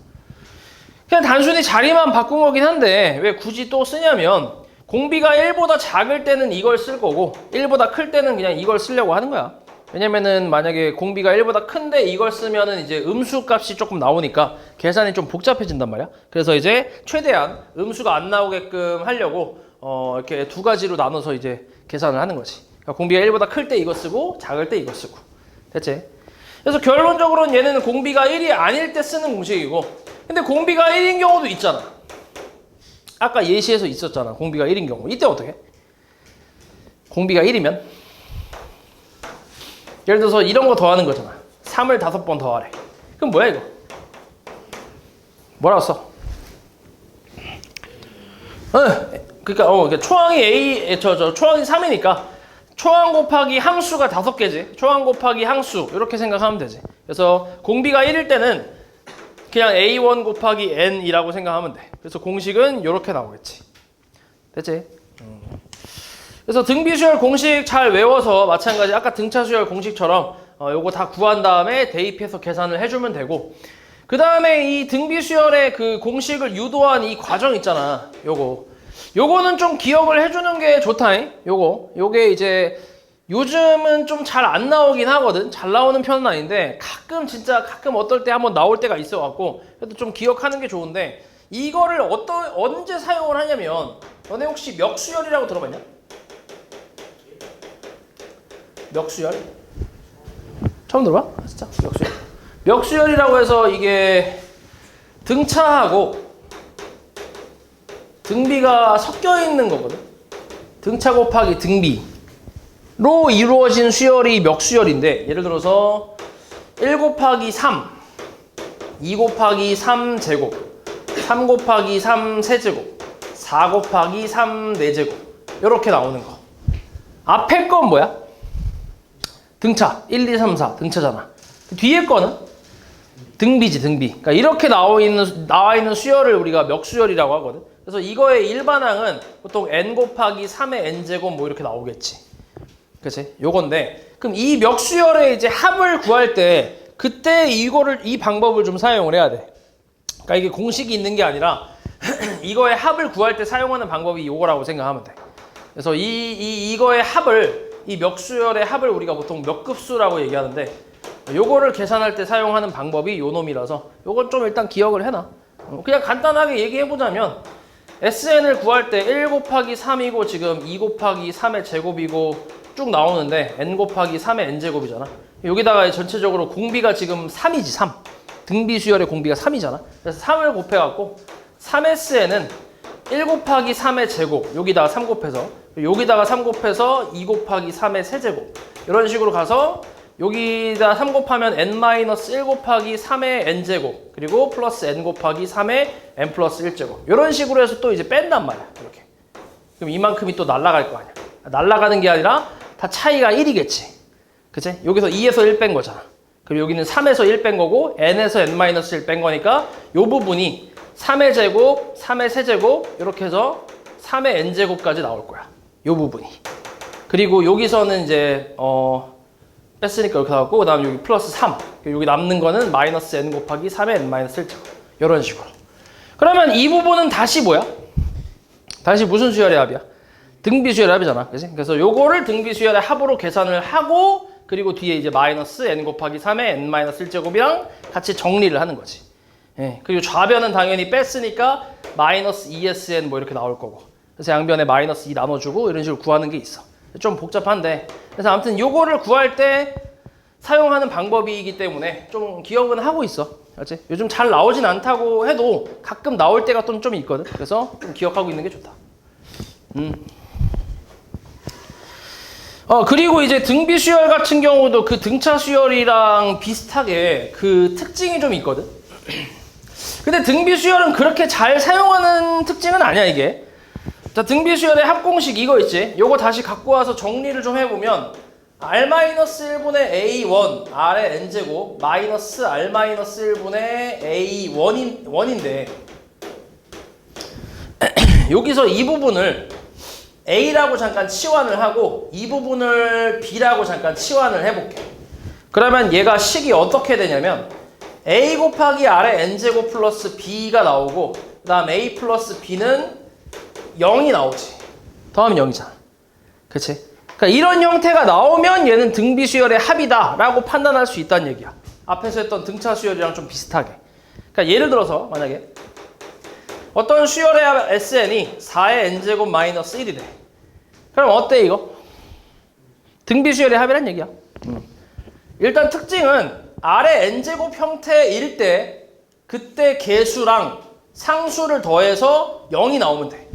그냥 단순히 자리만 바꾼 거긴 한데 왜 굳이 또 쓰냐면, 공비가 1보다 작을 때는 이걸 쓸 거고 1보다 클 때는 그냥 이걸 쓰려고 하는 거야. 왜냐면은 만약에 공비가 1보다 큰데 이걸 쓰면은 이제 음수 값이 조금 나오니까 계산이 좀 복잡해진단 말이야. 그래서 이제 최대한 음수가 안 나오게끔 하려고 이렇게 두 가지로 나눠서 이제 계산을 하는 거지. 그러니까 공비가 1보다 클 때 이거 쓰고 작을 때 이거 쓰고. 됐지? 그래서 결론적으로는 얘는 공비가 1이 아닐 때 쓰는 공식이고, 근데 공비가 1인 경우도 있잖아. 아까 예시에서 있었잖아. 공비가 1인 경우. 이때 어떻게 해? 공비가 1이면 예를 들어서 이런 거 더하는 거잖아. 3을 5번 더하래. 그럼 뭐야 이거? 뭐라고 써? 그러니까 초항이 초항이 3이니까 초항 곱하기 항수가 5개지. 초항 곱하기 항수 이렇게 생각하면 되지. 그래서 공비가 1일 때는 그냥 A1 곱하기 N이라고 생각하면 돼. 그래서 공식은 이렇게 나오겠지. 됐지? 그래서 등비수열 공식 잘 외워서 마찬가지 아까 등차수열 공식처럼 요거 다 구한 다음에 대입해서 계산을 해주면 되고, 그 다음에 이 등비수열의 그 공식을 유도한 이 과정 있잖아. 요거는 좀 기억을 해주는 게 좋다잉. 요게 이제 요즘은 좀 잘 안 나오긴 하거든. 잘 나오는 편은 아닌데 가끔 어떨 때 한번 나올 때가 있어갖고 그래도 좀 기억하는 게 좋은데, 이거를 언제 사용을 하냐면, 너네 혹시 멱수열이라고 들어봤냐? 멱수열? 처음 들어봐? 진짜? 멱수열. 멱수열이라고 해서 이게 등차하고 등비가 섞여 있는 거거든. 등차 곱하기 등비로 이루어진 수열이 멱수열인데, 예를 들어서 1 곱하기 3, 2 곱하기 3 제곱, 3 곱하기 3 세제곱, 4 곱하기 3 4제곱 이렇게 나오는 거. 앞에 건 뭐야? 등차 1, 2, 3, 4 등차잖아. 뒤에 거는 등비지, 등비. 그러니까 이렇게 나와 있는 수열을 우리가 멱수열이라고 하거든. 그래서 이거의 일반항은 보통 n 곱하기 3의 n제곱 뭐 이렇게 나오겠지. 그치? 요건데, 그럼 이 멱수열의 이제 합을 구할 때 그때 이 방법을 좀 사용을 해야 돼. 그러니까 이게 공식이 있는 게 아니라 이거의 합을 구할 때 사용하는 방법이 요거라고 생각하면 돼. 그래서 이거의 합을, 이 멱수열의 합을 우리가 보통 멱급수라고 얘기하는데, 요거를 계산할 때 사용하는 방법이 요 놈이라서 요건 좀 일단 기억을 해놔. 그냥 간단하게 얘기해보자면 SN을 구할 때 1 곱하기 3이고 지금 2 곱하기 3의 제곱이고 쭉 나오는데 n 곱하기 3의 n제곱이잖아. 여기다가 전체적으로 공비가 지금 3이지, 3. 등비 수열의 공비가 3이잖아. 그래서 3을 곱해갖고 3SN은 1 곱하기 3의 제곱, 여기다가 3 곱해서, 여기다가 3 곱해서 2 곱하기 3의 세제곱, 이런 식으로 가서 여기다 3 곱하면 n-1 곱하기 3의 n제곱, 그리고 플러스 n 곱하기 3의 n 플러스 1제곱, 이런 식으로 해서 또 이제 뺀단 말이야. 이렇게. 그럼 이만큼이 또 날아갈 거 아니야. 날아가는 게 아니라 다 차이가 1이겠지. 그치? 여기서 2에서 1 뺀 거잖아. 그리고 여기는 3에서 1 뺀 거고 n에서 n-1 뺀 거니까 요 부분이 3의 제곱, 3의 세제곱 이렇게 해서 3의 n제곱까지 나올 거야. 요 부분이. 그리고 여기서는 이제 뺐으니까 이렇게 나왔고, 그 다음에 여기 플러스 3. 여기 남는 거는 마이너스 n 곱하기 3의 n-1제곱. 이런 식으로. 그러면 이 부분은 다시 뭐야? 다시 무슨 수열의 합이야? 등비 수열의 합이잖아. 그치? 그래서 요거를 등비 수열의 합으로 계산을 하고, 그리고 뒤에 이제 마이너스 n 곱하기 3의 n-1제곱이랑 같이 정리를 하는 거지. 예. 그리고 좌변은 당연히 뺐으니까 마이너스 2sn 뭐 이렇게 나올 거고. 그래서 양변에 마이너스 2 나눠주고 이런 식으로 구하는 게 있어. 좀 복잡한데, 그래서 아무튼 요거를 구할 때 사용하는 방법이기 때문에 좀 기억은 하고 있어. 알지? 요즘 잘 나오진 않다고 해도 가끔 나올 때가 좀 있거든. 그래서 좀 기억하고 있는 게 좋다. 그리고 이제 등비 수열 같은 경우도 그 등차 수열이랑 비슷하게 그 특징이 좀 있거든. 근데 등비 수열은 그렇게 잘 사용하는 특징은 아니야, 이게. 자, 등비 수열의 합공식 이거 있지? 요거 다시 갖고 와서 정리를 좀 해보면 R-1분의 A1, R의 N제곱, 마이너스 R-1분의 A1인데 여기서 이 부분을 A라고 잠깐 치환을 하고 이 부분을 B라고 잠깐 치환을 해볼게. 그러면 얘가 식이 어떻게 되냐면 A 곱하기 R의 N제곱 플러스 B가 나오고, 그 다음 A 플러스 B는 0이 나오지. 더하면 0이잖아. 그치? 그러니까 이런 형태가 나오면 얘는 등비 수열의 합이다 라고 판단할 수 있다는 얘기야. 앞에서 했던 등차 수열이랑 좀 비슷하게. 그러니까 예를 들어서 만약에 어떤 수열의 합 SN이 4의 n제곱 마이너스 1이래. 그럼 어때 이거? 등비 수열의 합이란 얘기야. 일단 특징은 아래 n제곱 형태일 때 그때 개수랑 상수를 더해서 0이 나오면 돼.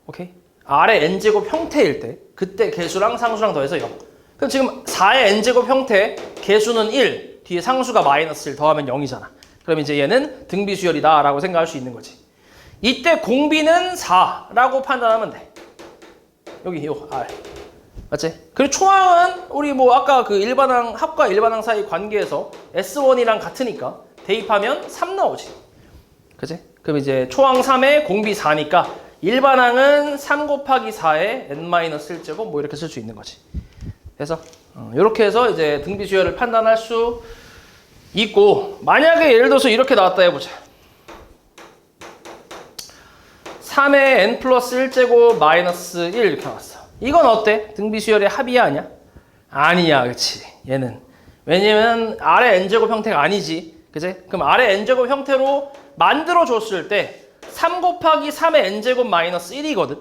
오케이? 아래 n제곱 형태일 때 그때 개수랑 상수랑 더해서 0. 그럼 지금 4의 n제곱 형태 개수는 1, 뒤에 상수가 마이너스 1 더하면 0이잖아. 그럼 이제 얘는 등비 수열이다 라고 생각할 수 있는 거지. 이때 공비는 4라고 판단하면 돼. 여기 요 R. 맞지? 그리고 초항은 우리 뭐 아까 그 일반항 합과 일반항 사이 관계에서 S1이랑 같으니까 대입하면 3 나오지. 그치? 그럼 이제 초항 3에 공비 4니까 일반항은 3 곱하기 4에 n-1제곱 뭐 이렇게 쓸 수 있는 거지. 그래서 이렇게 해서 이제 등비 수열을 판단할 수 있고, 만약에 예를 들어서 이렇게 나왔다 해보자. 3의 n 플러스 1제곱 마이너스 1 이렇게 나왔어. 이건 어때? 등비 수열의 합이야 아니야? 아니야, 그치? 얘는 왜냐면 아래 n제곱 형태가 아니지, 그치? 그럼 아래 n제곱 형태로 만들어 줬을 때 3 곱하기 3의 n제곱 마이너스 1이거든.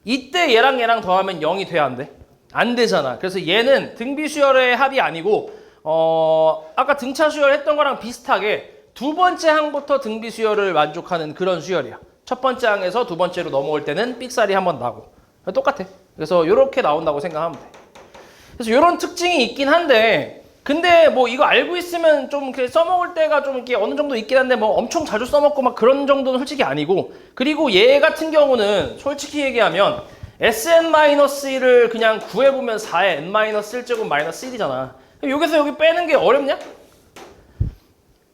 이때 얘랑 더하면 0이 돼야 안 돼? 안 되잖아. 그래서 얘는 등비 수열의 합이 아니고 아까 등차 수열 했던 거랑 비슷하게 두 번째 항부터 등비 수열을 만족하는 그런 수열이야. 첫 번째 항에서 두 번째로 넘어올 때는 삑살이 한번 나고 똑같아. 그래서 이렇게 나온다고 생각하면 돼. 그래서 이런 특징이 있긴 한데, 근데 뭐 이거 알고 있으면 좀 이렇게 써먹을 때가 좀 이렇게 어느 정도 있긴 한데 뭐 엄청 자주 써먹고 막 그런 정도는 솔직히 아니고, 그리고 얘 같은 경우는 솔직히 얘기하면 Sn-1을 그냥 구해보면 4의 n-1제곱 마이너스 1이잖아. 여기서 여기 빼는 게 어렵냐?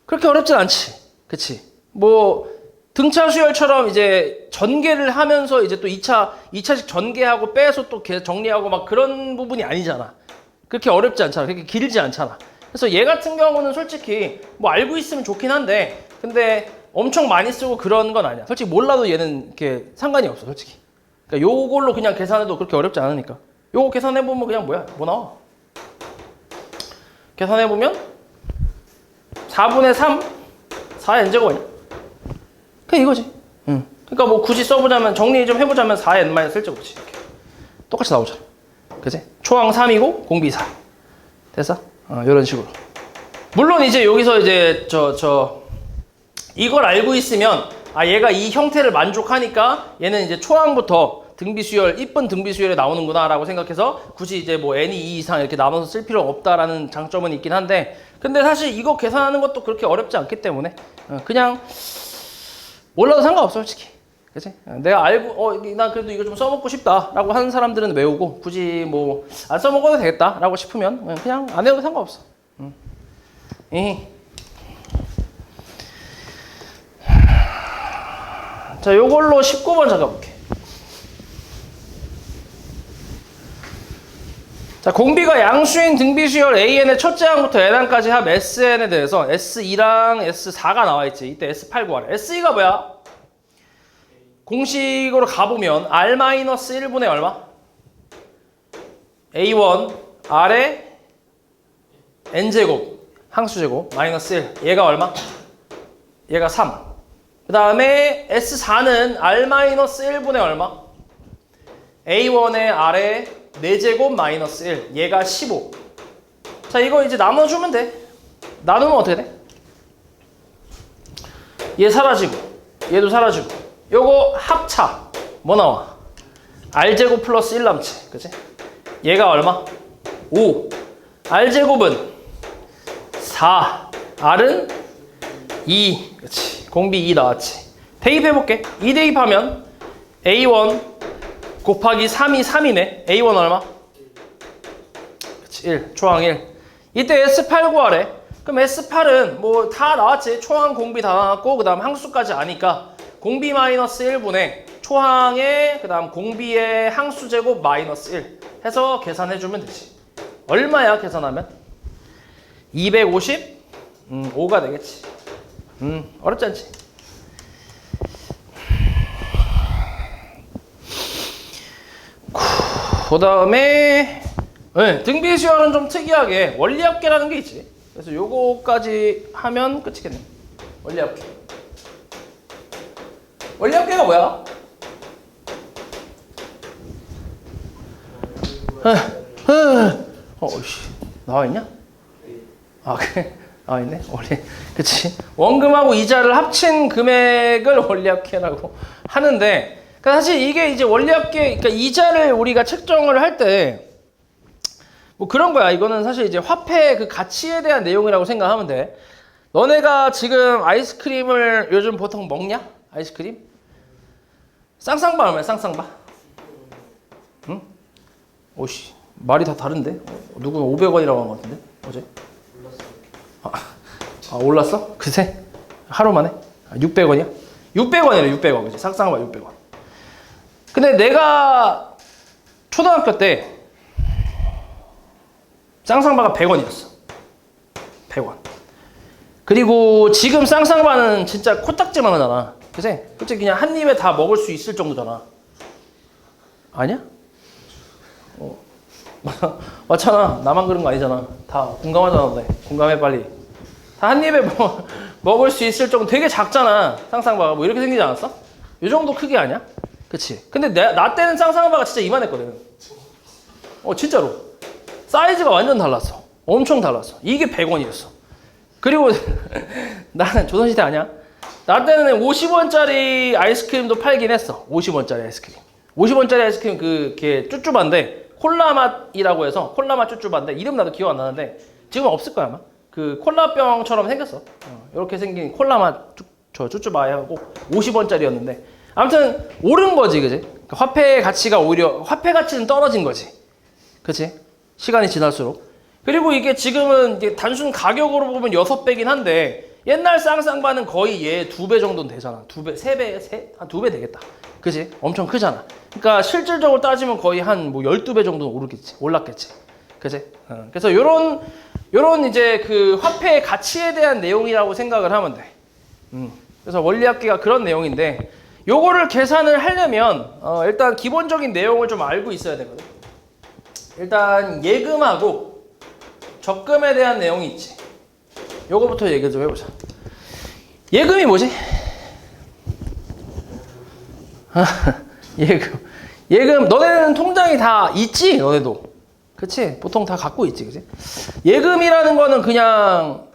그렇게 어렵진 않지. 그치? 뭐 등차 수열처럼 이제 전개를 하면서 이제 또 2차식 전개하고 빼서 또 정리하고 막 그런 부분이 아니잖아. 그렇게 어렵지 않잖아. 그렇게 길지 않잖아. 그래서 얘 같은 경우는 솔직히 뭐 알고 있으면 좋긴 한데, 근데 엄청 많이 쓰고 그런 건 아니야. 솔직히 몰라도 얘는 이렇게 상관이 없어, 솔직히. 그러니까 요걸로 그냥 계산해도 그렇게 어렵지 않으니까. 요거 계산해보면 그냥 뭐야? 뭐 나와? 계산해보면 4분의 3, 4의 n제곱 아니야? 그냥 이거지. 그러니까 뭐 굳이 써보자면, 정리 좀 해보자면 4의 n-1제곱이지. 이렇게. 똑같이 나오잖아. 그치? 초항 3이고 공비 4. 됐어? 이런 식으로. 물론 이제 여기서 이제 이걸 알고 있으면 얘가 이 형태를 만족하니까 얘는 이제 초항부터 등비 수열, 이쁜 등비 수열에 나오는구나 라고 생각해서 굳이 이제 뭐 n이 2 이상 이렇게 나눠서 쓸 필요가 없다라는 장점은 있긴 한데, 근데 사실 이거 계산하는 것도 그렇게 어렵지 않기 때문에 그냥 몰라도 상관없어, 솔직히. 그치? 내가 알고 나 그래도 이거 좀 써먹고 싶다 라고 하는 사람들은 외우고, 굳이 뭐 안 써먹어도 되겠다 라고 싶으면 그냥 안 해도 상관없어. 자, 요걸로 19번 잡아볼게. 자, 공비가 양수인 등비 수열 AN의 첫째 항부터 n항까지 합 SN에 대해서 S2랑 S4가 나와있지. 이때 S8 구하래. S2가 뭐야? 공식으로 가보면 R-1분의 얼마? A1 R의 N제곱 항수제곱 마이너스 1. 얘가 얼마? 얘가 3. 그 다음에 S4는 R-1분의 얼마? A1의 R의 4제곱 마이너스 1. 얘가 15. 자, 이거 이제 나눠주면 돼. 나누면 어떻게 돼? 얘 사라지고 얘도 사라지고, 요거 합차 뭐 나와? R제곱 플러스 1 남지. 그치? 얘가 얼마? 5. R제곱은 4. R은 2. 그치? 공비 2 나왔지. 대입해볼게. 2 대입하면 A1 곱하기 3이 3이네. A1 얼마? 그치? 1. 초항 1. 이때 S8 구하래. 그럼 S8은 뭐 다 나왔지. 초항 공비 다 나왔고, 그 다음 항수까지 아니까 공비 마이너스 1분의 초항의 그 다음 공비의 항수제곱 마이너스 1 해서 계산해주면 되지. 얼마야 계산하면? 250? 5가 되겠지. 어렵지 않지? 그 다음에 네, 등비 수열은 좀 특이하게 원리합계라는 게 있지. 그래서 요거까지 하면 끝이겠네. 원리합계. 원리합계가 뭐야? 씨, 나와있냐? 아, 그래. 나와있네. 원리, 그치. 원금하고 이자를 합친 금액을 원리합계라고 하는데, 그러니까 사실 이게 이제 원리합계, 그러니까 이자를 우리가 책정을 할 때, 뭐 그런 거야. 이거는 사실 이제 화폐 그 가치에 대한 내용이라고 생각하면 돼. 너네가 지금 아이스크림을 요즘 보통 먹냐? 아이스크림? 쌍쌍바 얼마야? 쌍쌍바? 응? 오씨, 말이 다 다른데? 누구는 500원이라고 한 것 같은데? 어제? 올랐어? 그새? 하루 만에? 600원이야? 600원이래, 600원. 그치? 쌍쌍바 600원. 근데 내가 초등학교 때 쌍쌍바가 100원이었어. 100원. 그리고 지금 쌍쌍바는 진짜 코딱지만 하잖아. 그치? 그치? 그냥 한 입에 다 먹을 수 있을 정도잖아. 아니야? 맞잖아. 나만 그런 거 아니잖아. 다 공감하잖아. 너 공감해 빨리. 다 한 입에 먹을 수 있을 정도 되게 작잖아. 쌍쌍바가 뭐 이렇게 생기지 않았어? 이 정도 크기 아니야? 그치? 근데 나 때는 쌍쌍바가 진짜 이만했거든. 진짜로. 사이즈가 완전 달랐어. 엄청 달랐어. 이게 100원이었어. 그리고 나는 조선시대 아니야? 나 때는 50원짜리 아이스크림도 팔긴 했어. 50원짜리 아이스크림. 50원짜리 아이스크림 그게 쭈쭈바인데 콜라 맛이라고 해서 콜라 맛 쭈쭈바인데 이름 나도 기억 안 나는데 지금 없을 거야 아마. 그 콜라병처럼 생겼어. 이렇게 생긴 콜라 맛 쭈쭈바하고 50원짜리였는데 아무튼 오른 거지, 그지? 그러니까 화폐 가치가 오히려 화폐 가치는 떨어진 거지, 그치? 시간이 지날수록. 그리고 이게 지금은 이게 단순 가격으로 보면 6배긴 한데 옛날 쌍쌍바는 거의 얘 2배 정도는 되잖아. 2배, 3배, 한 2배 되겠다. 그치? 엄청 크잖아. 그러니까 실질적으로 따지면 거의 한 뭐 12배 정도는 올랐겠지. 그치? 그래서 요런 이제 그 화폐의 가치에 대한 내용이라고 생각을 하면 돼. 그래서 원리합계가 그런 내용인데 요거를 계산을 하려면 일단 기본적인 내용을 좀 알고 있어야 되거든. 일단 예금하고 적금에 대한 내용이 있지. 요거부터 얘기 좀 해보자. 예금이 뭐지? 예금 너네는 통장이 다 있지? 너네도 그치? 보통 다 갖고 있지, 그치? 예금이라는 거는 그냥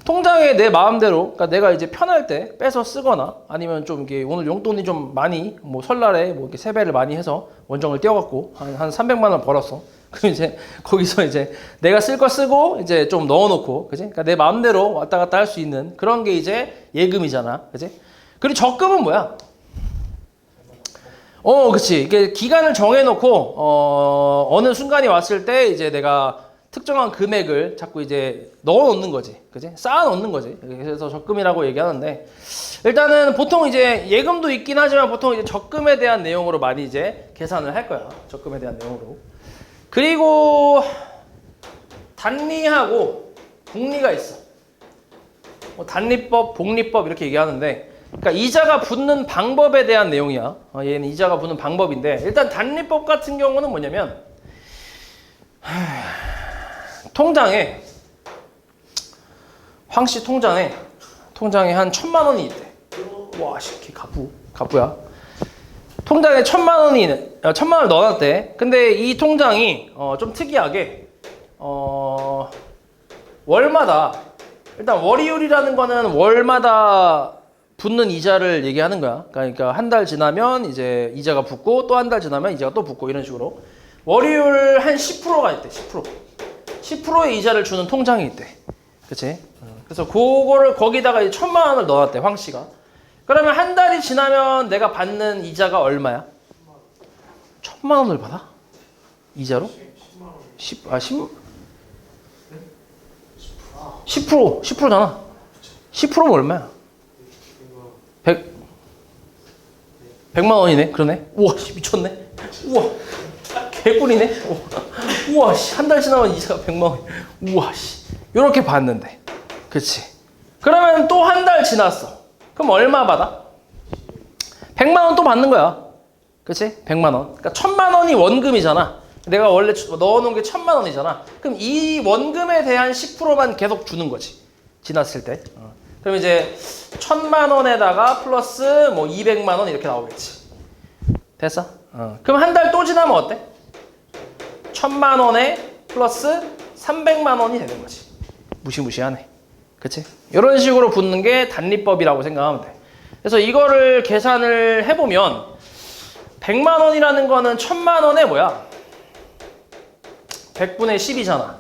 통장에 내 마음대로, 그러니까 내가 이제 편할 때 빼서 쓰거나 아니면 좀 이게 오늘 용돈이 좀 많이, 뭐 설날에 뭐 이렇게 세배를 많이 해서 원정을 떼어갖고 한 300만 원 벌었어. 그럼 이제 거기서 이제 내가 쓸 거 쓰고 이제 좀 넣어놓고, 그치? 그러니까 내 마음대로 왔다 갔다 할 수 있는 그런 게 이제 예금이잖아, 그치? 그리고 적금은 뭐야? 그치. 이게 기간을 정해놓고, 어느 순간이 왔을 때 이제 내가 특정한 금액을 자꾸 이제 넣어놓는 거지. 그치? 쌓아놓는 거지. 그래서 적금이라고 얘기하는데, 일단은 보통 이제 예금도 있긴 하지만 보통 이제 적금에 대한 내용으로 많이 이제 계산을 할 거야. 적금에 대한 내용으로. 그리고 단리하고 복리가 있어. 뭐 단리법, 복리법 이렇게 얘기하는데, 그러니까 이자가 붙는 방법에 대한 내용이야. 얘는 이자가 붙는 방법인데 일단 단리법 같은 경우는 뭐냐면 통장에 황씨 통장에 한 1,000만 원이 있대. 와, 씨, 가부야. 통장에 1,000만 원을 넣어놨대. 근데 이 통장이 좀 특이하게 월마다, 일단 월이율이라는 거는 월마다 붙는 이자를 얘기하는 거야. 그러니까 한 달 지나면 이제 이자가 붙고 또 한 달 지나면 이자가 또 붙고 이런 식으로 월이율 한 10%가 있대. 10%의 이자를 주는 통장이 있대. 그치? 그래서 그거를 거기다가 1,000만 원을 넣어놨대, 황 씨가. 그러면 한 달이 지나면 내가 받는 이자가 얼마야? 1,000만 원을 받아? 이자로? 10%잖아. 10%면 얼마야? 100만 원이네. 그러네. 우와, 미쳤네. 우와, 개꿀이네. 우와, 한 달 지나면 이자가 100만 원. 우와, 요렇게 받는데. 그치? 그러면 또 한 달 지났어. 그럼 얼마 받아? 100만 원 또 받는 거야. 그치? 100만 원. 그러니까 1000만 원이 원금이잖아. 내가 원래 넣어놓은 게 1000만 원이잖아. 그럼 이 원금에 대한 10%만 계속 주는 거지. 지났을 때. 그럼 이제 1000만 원에다가 플러스 뭐 200만 원 이렇게 나오겠지. 됐어? 그럼 한 달 또 지나면 어때? 1000만 원에 플러스 300만 원이 되는 거지. 무시무시하네. 그치? 이런 식으로 붙는 게 단리법이라고 생각하면 돼. 그래서 이거를 계산을 해보면 100만 원이라는 거는 1000만 원에 뭐야? 100분의 10이잖아.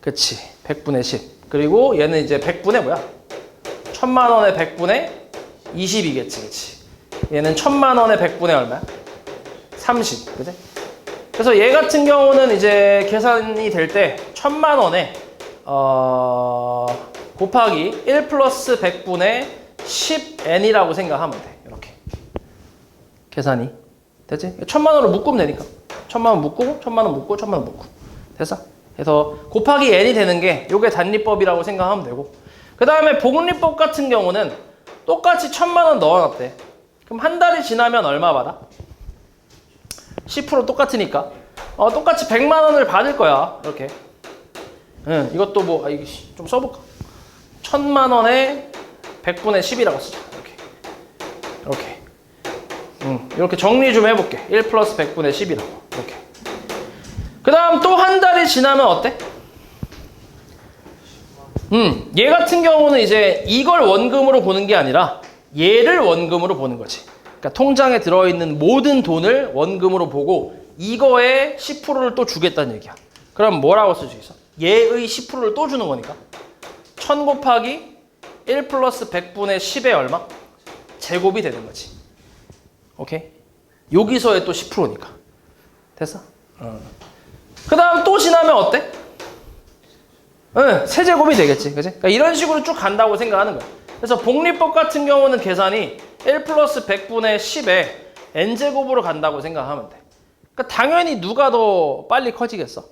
그치? 100분의 10. 그리고 얘는 이제 100분의 뭐야? 1000만 원에 100분의 20이겠지. 그치? 얘는 1000만 원에 100분의 얼마야? 30. 그치? 그래서 얘 같은 경우는 이제 계산이 될 때 1000만 원에 곱하기 1 플러스 100분의 10n이라고 생각하면 돼. 이렇게. 계산이. 됐지? 1000만 원으로 묶으면 되니까. 1000만 원 묶고, 1000만 원 묶고, 1000만 원 묶고. 됐어? 그래서 곱하기 n이 되는 게 요게 단리법이라고 생각하면 되고. 그 다음에 복리법 같은 경우는 똑같이 1000만 원 넣어놨대. 그럼 한 달이 지나면 얼마 받아? 10% 똑같으니까. 똑같이 100만 원을 받을 거야. 이렇게. 이것도 뭐, 이거 좀 써볼까? 1000만 원에 100분의 10이라고 쓰자. 이렇게. 이렇게 정리 좀 해볼게. 1 플러스 100분의 10이라고. 이렇게. 그 다음 또 한 달이 지나면 어때? 얘 같은 경우는 이제 이걸 원금으로 보는 게 아니라 얘를 원금으로 보는 거지. 그러니까 통장에 들어있는 모든 돈을 원금으로 보고 이거에 10%를 또 주겠다는 얘기야. 그럼 뭐라고 쓸 수 있어? 얘의 10%를 또 주는 거니까 1000 곱하기 1 플러스 100분의 10의 얼마? 제곱이 되는 거지. 오케이? 여기서의 또 10%니까. 됐어? 그 다음 또 지나면 어때? 세제곱이 되겠지. 그치? 그러니까 이런 식으로 쭉 간다고 생각하는 거야. 그래서 복리법 같은 경우는 계산이 1 플러스 100분의 10에 n제곱으로 간다고 생각하면 돼. 그러니까 당연히 누가 더 빨리 커지겠어?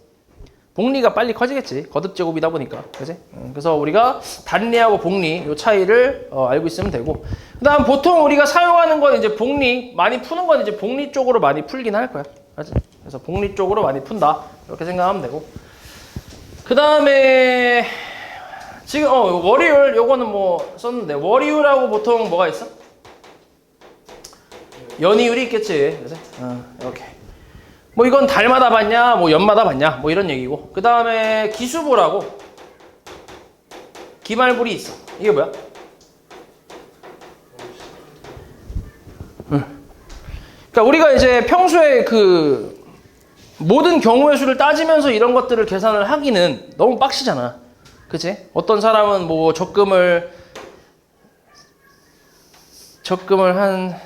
복리가 빨리 커지겠지. 거듭제곱이다 보니까. 그치? 그래서 우리가 단리하고 복리 요 차이를 알고 있으면 되고. 그 다음 보통 우리가 사용하는 건 이제 복리, 많이 푸는 건 이제 복리 쪽으로 많이 풀긴 할 거야. 알지? 그래서 복리 쪽으로 많이 푼다. 이렇게 생각하면 되고. 그 다음에 지금 월요일 요거는 뭐 썼는데 월요일하고 보통 뭐가 있어? 연이율이 있겠지. 그래서 이렇게 뭐 이건 달마다 받냐 뭐 연마다 받냐 뭐 이런 얘기고. 그 다음에 기수부라고 기말불이 있어. 이게 뭐야? 그러니까 우리가 이제 평소에 그 모든 경우의 수를 따지면서 이런 것들을 계산을 하기는 너무 빡시잖아. 그치? 어떤 사람은 뭐 적금을 한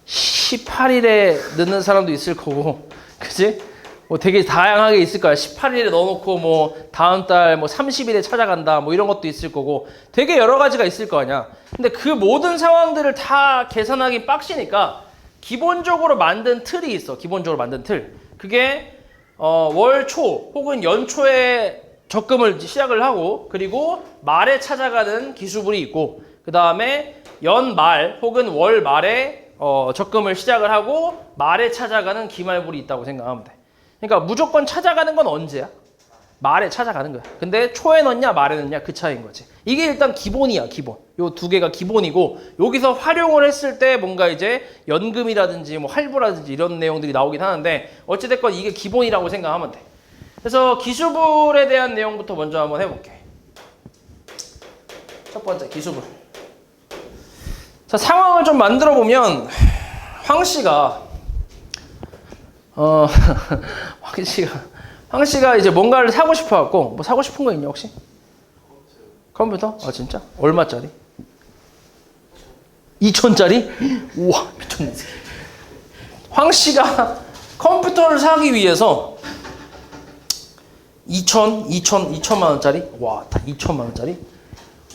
18일에 넣는 사람도 있을 거고, 그치? 뭐 되게 다양하게 있을 거야. 18일에 넣어놓고 뭐 다음 달 뭐 30일에 찾아간다 뭐 이런 것도 있을 거고 되게 여러 가지가 있을 거 아니야. 근데 그 모든 상황들을 다 계산하기 빡시니까 기본적으로 만든 틀이 있어. 기본적으로 만든 틀. 그게 월 초 혹은 연초에 적금을 시작을 하고 그리고 말에 찾아가는 기수불이 있고 그 다음에 연말 혹은 월 말에 적금을 시작을 하고 말에 찾아가는 기말불이 있다고 생각하면 돼. 그러니까 무조건 찾아가는 건 언제야? 말에 찾아가는 거야. 근데 초에 넣냐 말에 넣냐 그 차이인 거지. 이게 일단 기본이야. 기본. 요 두 개가 기본이고 여기서 활용을 했을 때 뭔가 이제 연금이라든지 뭐 할부라든지 이런 내용들이 나오긴 하는데 어찌됐건 이게 기본이라고 생각하면 돼. 그래서 기수불에 대한 내용부터 먼저 한번 해볼게. 첫 번째 기수불. 자, 상황을 좀 만들어 보면 황 씨가 황 씨가 이제 뭔가를 사고 싶어 갖고 뭐 사고 싶은 거 있냐 혹시? 컴퓨터? 아 진짜? 얼마짜리? 2천짜리? 우와 미쳤네. 황 씨가 컴퓨터를 사기 위해서 2천만 원짜리? 와, 다 2천만 원짜리?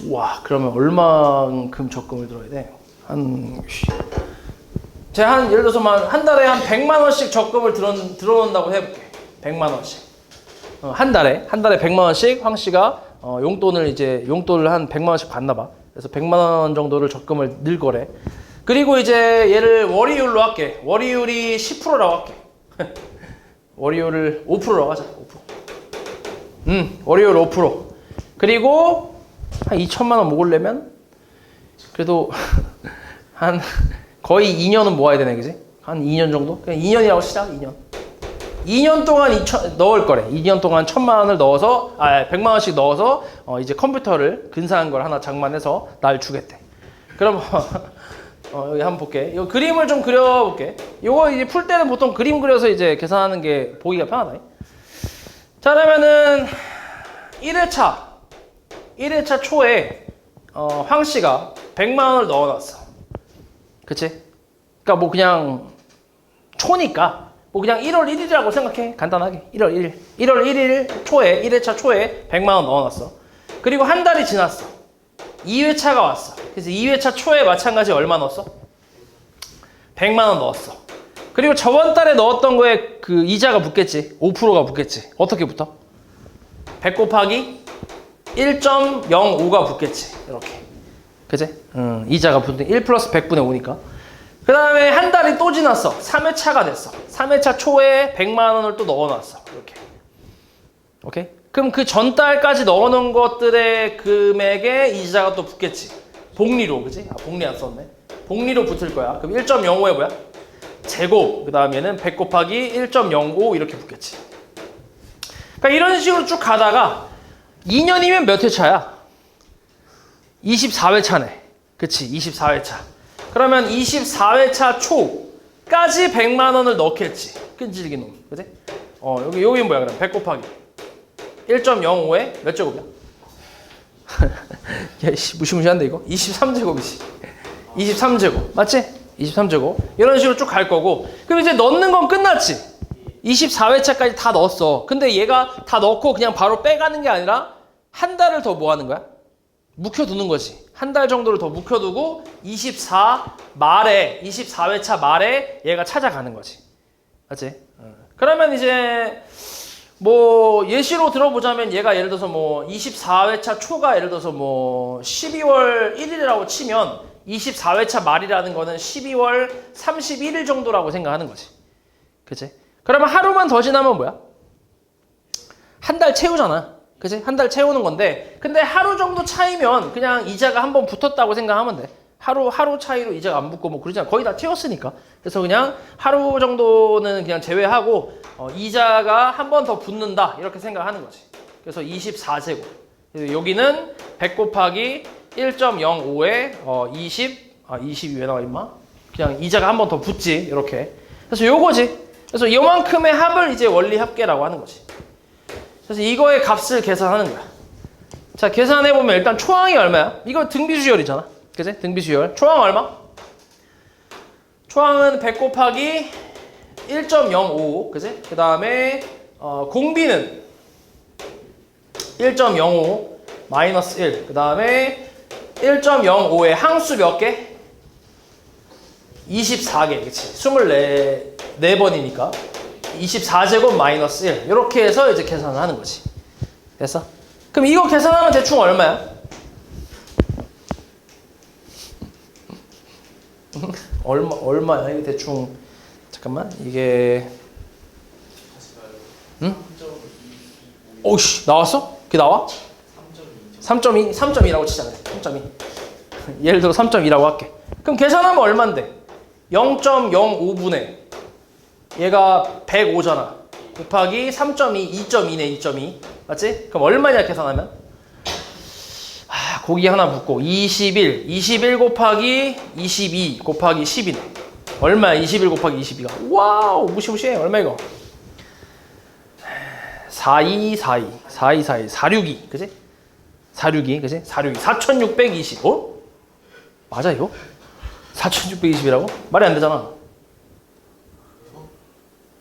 와, 그러면 얼마만큼 적금을 들어야 돼? 제가 예를 들어서 한 달에 한 100만 원씩 적금을 들어놓는다고 해볼게. 100만 원씩. 한 달에 100만 원씩 황 씨가 용돈을 한 100만 원씩 받나 봐. 그래서 100만 원 정도를 적금을 넣을 거래. 그리고 이제 얘를 월이율로 할게. 월이율이 10%라고 할게. 월이율을 5%라고 하자. 5%. 월이율 5%. 그리고 한 2천만 원 먹으려면 그래도 한 거의 2년은 모아야 되네, 그지? 한 2년 정도? 그냥 2년이라고 시작. 2년. 2년 동안 넣을 거래. 2년 동안 1,000만 원을 넣어서 100만 원씩 넣어서 이제 컴퓨터를 근사한 걸 하나 장만해서 날 주겠대. 그럼 여기 한번 볼게. 이 그림을 좀 그려볼게. 이거 이제 풀 때는 보통 그림 그려서 이제 계산하는 게 보기가 편하다. 자, 그러면은 1회차 초에 황 씨가 100만 원을 넣어놨어. 그치? 그러니까 뭐 그냥 초니까 뭐 그냥 1월 1일이라고 생각해. 간단하게. 1월 1일 초에 1회차 초에 100만 원 넣어놨어. 그리고 한 달이 지났어. 2회차가 왔어. 그래서 2회차 초에 마찬가지 얼마 넣었어? 100만 원 넣었어. 그리고 저번 달에 넣었던 거에 그 이자가 붙겠지. 5%가 붙겠지. 어떻게 붙어? 100 곱하기 1.05가 붙겠지. 이렇게. 그치? 이자가 붙는 1 플러스 100분의 5니까. 그 다음에 한 달이 또 지났어. 3회차가 됐어. 3회차 초에 100만 원을 또 넣어놨어. 이렇게. 오케이? 그럼 그 전달까지 넣어놓은 것들의 금액에 이자가 또 붙겠지. 복리로, 그치? 복리 안 썼네. 복리로 붙을 거야. 그럼 1.05에 뭐야? 제곱. 그 다음에는 100 곱하기 1.05 이렇게 붙겠지. 그러니까 이런 식으로 쭉 가다가 2년이면 몇 회차야? 24회차네. 그치? 24회차. 그러면 24회차 초까지 100만 원을 넣겠지. 끈질긴 놈. 그치? 여기 뭐야, 그럼? 100 곱하기 1.05에 몇 제곱이야? 야, 씨, 무시무시한데, 이거? 23제곱이지. 23제곱. 맞지? 23제곱. 이런 식으로 쭉 갈 거고. 그럼 이제 넣는 건 끝났지? 24회차까지 다 넣었어. 근데 얘가 다 넣고 그냥 바로 빼가는 게 아니라 한 달을 더 뭐 하는 거야? 묵혀두는 거지. 한 달 정도를 더 묵혀두고 24회차 말에 얘가 찾아가는 거지. 맞지? 그러면 이제 뭐 예시로 들어보자면 얘가 예를 들어서 뭐 24회차 초가 예를 들어서 뭐 12월 1일이라고 치면 24회차 말이라는 거는 12월 31일 정도라고 생각하는 거지. 그치? 그러면 하루만 더 지나면 뭐야? 한 달 채우잖아. 그치? 한 달 채우는 건데, 근데 하루 정도 차이면 그냥 이자가 한 번 붙었다고 생각하면 돼. 하루 차이로 이자가 안 붙고 뭐 그러잖아. 거의 다 채웠으니까. 그래서 그냥 하루 정도는 그냥 제외하고 이자가 한 번 더 붙는다 이렇게 생각하는 거지. 그래서 24제곱. 여기는 100 곱하기 1.05에 20이 왜 나와 임마? 그냥 이자가 한 번 더 붙지 이렇게. 그래서 요거지. 그래서 요만큼의 합을 이제 원리 합계라고 하는 거지. 그래서 이거의 값을 계산하는 거야. 자, 계산해보면 일단 초항이 얼마야? 이거 등비수열이잖아. 그치? 등비수열. 초항 얼마? 초항은 100 곱하기 1.05. 그치? 그 다음에 공비는 1.05 마이너스 1. 그 다음에 1.05의 항수 몇 개? 24개. 그치? 24번이니까. 24제곱 마이너스 1 이렇게 해서 이제 계산을 하는 거지. 됐어? 그럼 이거 계산하면 대충 얼마야? 얼마야? 이게 대충 잠깐만 이게 응? 오씨 나왔어? 그게 나와? 3.2 3.2라고 치자. 3.2 예를 들어 3.2라고 할게. 그럼 계산하면 얼만데? 0.05분의 얘가 105잖아. 곱하기 3.2, 2.2네, 2.2. 맞지? 그럼 얼마냐, 계산하면? 고기 하나 붓고, 21 곱하기 22 곱하기 10이네. 얼마야, 21 곱하기 22가? 와우, 무시무시해. 얼마 이거? 462, 그지? 462, 그지? 462, 4620. 맞아, 이거? 4620이라고? 말이 안 되잖아.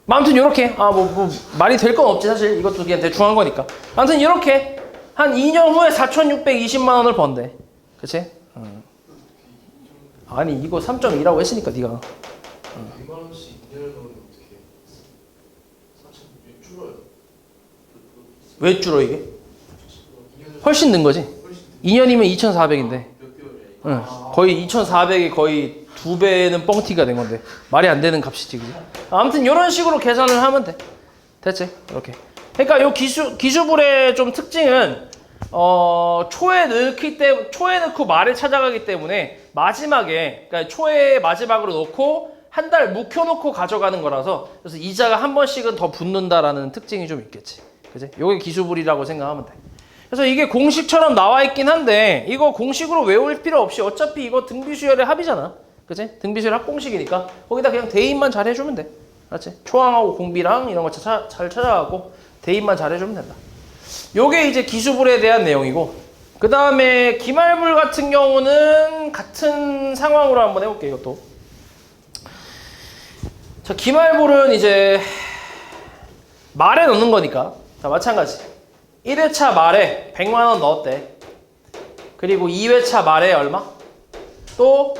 아무튼 요렇게 뭐 말이 될 건 없지 사실. 이것도 그냥 대충 한 거니까. 아무튼 요렇게 한 2년 후에 4,620만 원을 번대. 그치? 아니 이거 3.2라고 했으니까 네가 100만 원씩 2년을 넣으면 어떻게 4,000 줄어요. 왜 줄어 이게? 훨씬 는 거지. 2년이면 2,400인데 몇 개월이야? 거의 2,400이 거의 2배는 뻥튀기가 된 건데 말이 안 되는 값이지, 그지? 아무튼 이런 식으로 계산을 하면 돼. 됐지? 이렇게. 그러니까 요 기수불의 좀 특징은 초에 넣고 말에 찾아가기 때문에 마지막에, 그러니까 초에 마지막으로 넣고 한 달 묵혀놓고 가져가는 거라서, 그래서 이자가 한 번씩은 더 붙는다라는 특징이 좀 있겠지. 그지? 요게 기수불이라고 생각하면 돼. 그래서 이게 공식처럼 나와 있긴 한데 이거 공식으로 외울 필요 없이 어차피 이거 등비수열의 합이잖아. 그지? 등비수열 합공식이니까 거기다 그냥 대입만 잘 해주면 돼. 알았지? 초항하고 공비랑 이런 거 잘 찾아가고 대입만 잘 해주면 된다. 요게 이제 기수불에 대한 내용이고, 그 다음에 기말불 같은 경우는 같은 상황으로 한번 해볼게. 이것도 자, 기말불은 이제 말에 넣는 거니까 자, 마찬가지 1회차 말에 100만원 넣었대. 그리고 2회차 말에 얼마? 또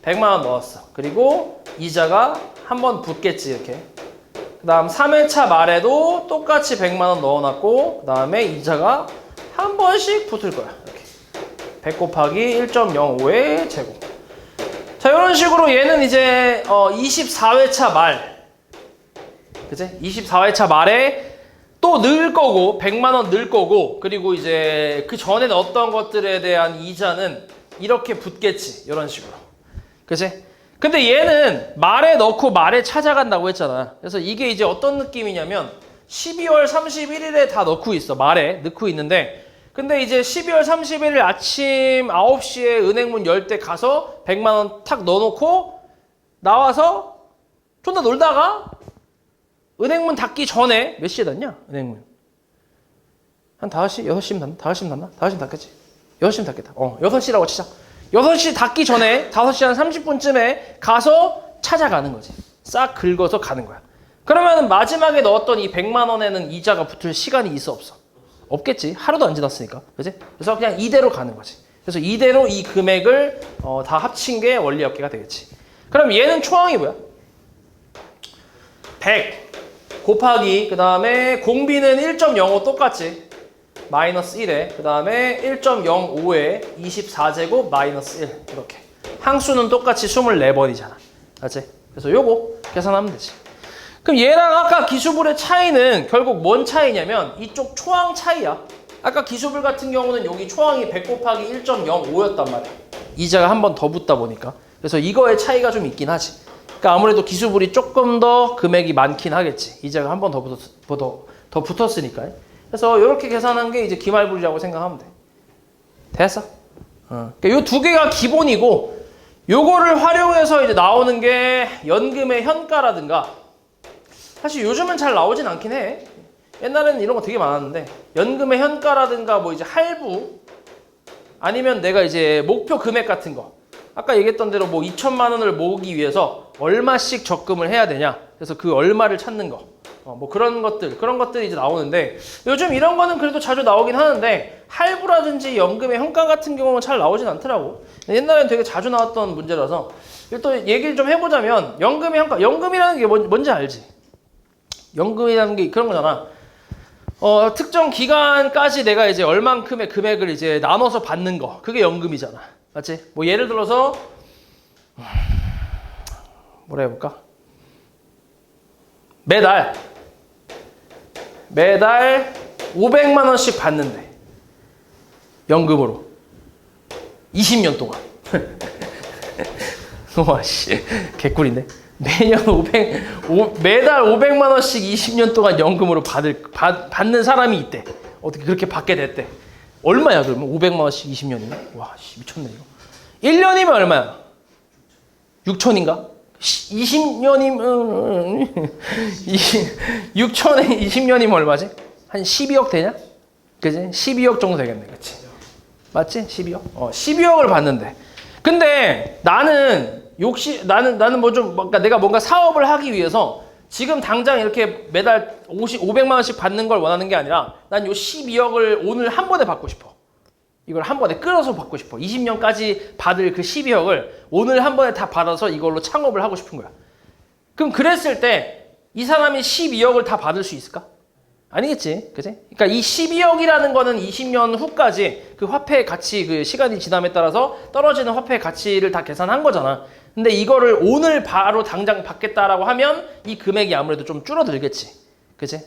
100만원 넣었어. 그리고 이자가 한 번 붙겠지, 이렇게. 그 다음 3회차 말에도 똑같이 100만원 넣어놨고, 그 다음에 이자가 한 번씩 붙을 거야. 이렇게 100 곱하기 1.05의 제곱. 자, 이런 식으로 얘는 이제 24회차 말, 그치? 24회차 말에 또 넣을 거고 100만원 넣을 거고, 그리고 이제 그 전에 넣었던 것들에 대한 이자는 이렇게 붙겠지, 이런 식으로. 그치? 근데 얘는 말에 넣고 말에 찾아간다고 했잖아. 그래서 이게 이제 어떤 느낌이냐면 12월 31일에 다 넣고 있어. 말에 넣고 있는데, 근데 이제 12월 31일 아침 9시에 은행문 열 때 가서 100만원 탁 넣어놓고 나와서 존나 놀다가 은행문 닫기 전에 몇 시에 닫냐? 은행문 한 5시? 6시면 닫나? 5시면 닫나? 5시면 닫겠지? 6시면 닫겠다. 6시라고 치자. 6시 닫기 전에 5시 한 30분쯤에 가서 찾아가는 거지. 싹 긁어서 가는 거야. 그러면 마지막에 넣었던 이 100만 원에는 이자가 붙을 시간이 있어, 없어? 없겠지. 하루도 안 지났으니까. 그치? 그래서 그냥 이대로 가는 거지. 그래서 이대로 이 금액을 다 합친 게 원리업계가 되겠지. 그럼 얘는 초항이 뭐야? 100 곱하기, 그 다음에 공비는 1.05 똑같지. 마이너스 1에, 그 다음에 1.05에 24제곱 마이너스 1. 이렇게. 항수는 똑같이 24번이잖아. 알지? 그래서 요거 계산하면 되지. 그럼 얘랑 아까 기수불의 차이는 결국 뭔 차이냐면 이쪽 초항 차이야. 아까 기수불 같은 경우는 여기 초항이 100 곱하기 1.05였단 말이야. 이자가 한 번 더 붙다 보니까. 그래서 이거의 차이가 좀 있긴 하지. 그러니까 아무래도 기수불이 조금 더 금액이 많긴 하겠지. 이자가 한 번 더 붙었으니까. 그래서 이렇게 계산한 게 이제 기말불이라고 생각하면 돼. 됐어? 그러니까 요 두 개가 기본이고, 요거를 활용해서 이제 나오는 게 연금의 현가라든가, 사실 요즘은 잘 나오진 않긴 해. 옛날에는 이런 거 되게 많았는데, 연금의 현가라든가 뭐 이제 할부, 아니면 내가 이제 목표 금액 같은 거, 아까 얘기했던 대로 뭐 2천만 원을 모으기 위해서 얼마씩 적금을 해야 되냐, 그래서 그 얼마를 찾는 거, 뭐 그런 것들이 이제 나오는데, 요즘 이런 거는 그래도 자주 나오긴 하는데 할부라든지 연금의 현가 같은 경우는 잘 나오진 않더라고. 옛날에는 되게 자주 나왔던 문제라서 또 얘기를 좀 해보자면, 연금의 현가, 연금이라는 게 뭔지 알지? 연금이라는 게 그런 거잖아. 특정 기간까지 내가 이제 얼만큼의 금액을 이제 나눠서 받는 거, 그게 연금이잖아. 맞지? 뭐 예를 들어서 뭐라 해볼까? 매달 500만 원씩 받는데, 연금으로 20년 동안. 와, 씨, 개꿀인데. 매달 500만 원씩 20년 동안 연금으로 받는 사람이 있대. 어떻게 그렇게 받게 됐대? 얼마야 그러면? 500만 원씩 20년이면? 와, 씨, 미쳤네 이거. 1년이면 얼마야? 6천인가? 20년이면 6천에 20년이면 얼마지? 한 12억 되냐? 그지? 12억 정도 되겠네. 그치? 맞지? 12억? 12억을 받는데. 근데 나는 뭐 좀, 그러니까 내가 뭔가 사업을 하기 위해서 지금 당장 이렇게 매달 500만 원씩 받는 걸 원하는 게 아니라, 난 요 12억을 오늘 한 번에 받고 싶어. 이걸 한 번에 끌어서 받고 싶어. 20년까지 받을 그 12억을 오늘 한 번에 다 받아서 이걸로 창업을 하고 싶은 거야. 그럼 그랬을 때 이 사람이 12억을 다 받을 수 있을까? 아니겠지. 그치? 그러니까 이 12억이라는 거는 20년 후까지 그 화폐의 가치, 그 시간이 지남에 따라서 떨어지는 화폐의 가치를 다 계산한 거잖아. 근데 이거를 오늘 바로 당장 받겠다라고 하면 이 금액이 아무래도 좀 줄어들겠지. 그치?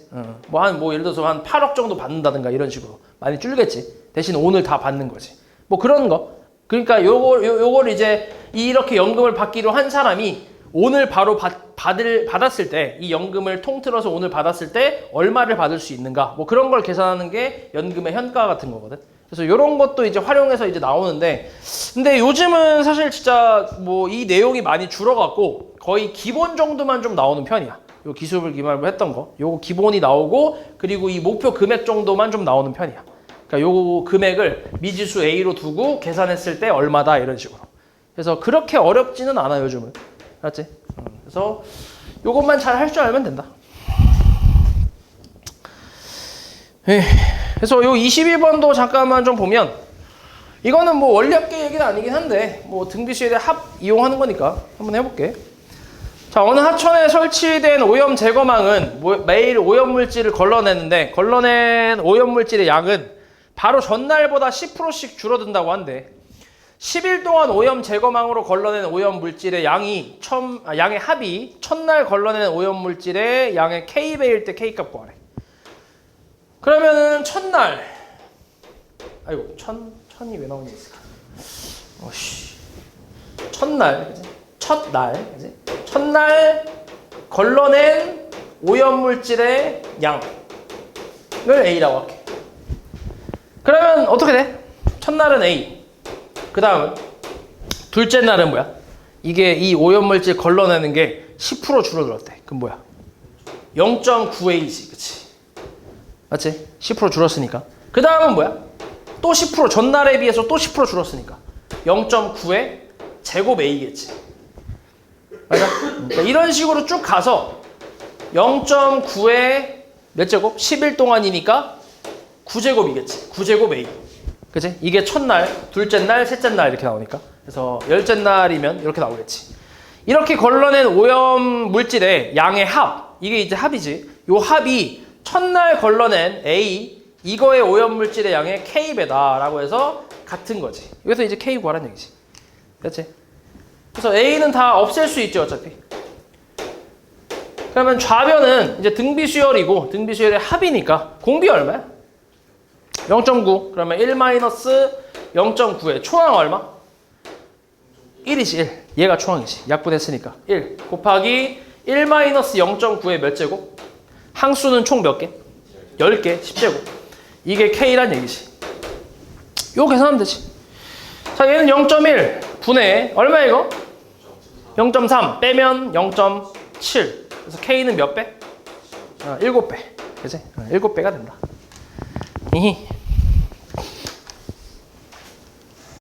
뭐 예를 들어서 한 8억 정도 받는다든가 이런 식으로 많이 줄겠지. 대신 오늘 다 받는 거지. 뭐 그런 거. 그러니까 요걸 이제 이렇게 연금을 받기로 한 사람이 오늘 바로 받았을 때 이 연금을 통틀어서 오늘 받았을 때 얼마를 받을 수 있는가 뭐 그런 걸 계산하는 게 연금의 현가 같은 거거든. 그래서 이런 것도 이제 활용해서 이제 나오는데 근데 요즘은 사실 진짜 뭐 이 내용이 많이 줄어갖고 거의 기본 정도만 좀 나오는 편이야. 요 기술을 기반으로 했던 거 요거 기본이 나오고 그리고 이 목표 금액 정도만 좀 나오는 편이야. 그러니까 요 금액을 미지수 A로 두고 계산했을 때 얼마다 이런 식으로. 그래서 그렇게 어렵지는 않아 요즘은. 알았지? 그래서 요것만 잘 할 줄 알면 된다. 그래서 요 22번도 잠깐만 좀 보면 이거는 뭐 원리학계 얘기는 아니긴 한데 뭐 등비수열의 합 이용하는 거니까 한번 해볼게. 자, 어느 하천에 설치된 오염 제거망은 매일 오염물질을 걸러내는데 걸러낸 오염물질의 양은 바로 전날보다 10%씩 줄어든다고 한대. 10일 동안 오염 제거망으로 걸러낸 오염물질의 양의 합이 첫날 걸러낸 오염물질의 양의 K배일 때 K값 구하래. 그러면은 첫날 아이고 천이 왜 나오냐 있을까? 첫날 그지? 그지? 첫날 걸러낸 오염물질의 양을 A라고 할게. 그러면 어떻게 돼? 첫날은 A. 그 다음은 둘째 날은 뭐야? 이게 이 오염물질 걸러내는 게 10% 줄어들었대. 그럼 뭐야? 0.9A지, 그치? 맞지? 10% 줄었으니까. 그 다음은 뭐야? 또 10% 전날에 비해서 또 10% 줄었으니까 0.9의 제곱 A겠지. 맞아? 그러니까 이런 식으로 쭉 가서 0.9의 몇 제곱? 10일 동안이니까 9제곱이겠지. 9제곱 A. 그치? 이게 첫날, 둘째 날, 셋째 날 이렇게 나오니까. 그래서 열째 날이면 이렇게 나오겠지. 이렇게 걸러낸 오염 물질의 양의 합. 이게 이제 합이지. 요 합이 첫날 걸러낸 A, 이거의 오염 물질의 양의 K배다라고 해서 같은 거지. 여기서 이제 K 구하라는 얘기지. 그렇지? 그래서 A는 다 없앨 수 있죠, 어차피. 그러면 좌변은 이제 등비수열이고 등비수열의 합이니까 공비 얼마야? 0.9. 그러면 1 마이너스 0.9의 초항 얼마? 1이지 1. 얘가 초항이지. 약분했으니까 1 곱하기 1 마이너스 0.9의 몇 제곱? 항수는 총 몇 개? 10개, 10제곱. 이게 K란 얘기지. 요거 계산하면 되지. 자, 얘는 0.1 분의 얼마 이거? 0.3 빼면 0.7. 그래서 K는 몇 배? 7배. 그치? 7배가 된다. 이히.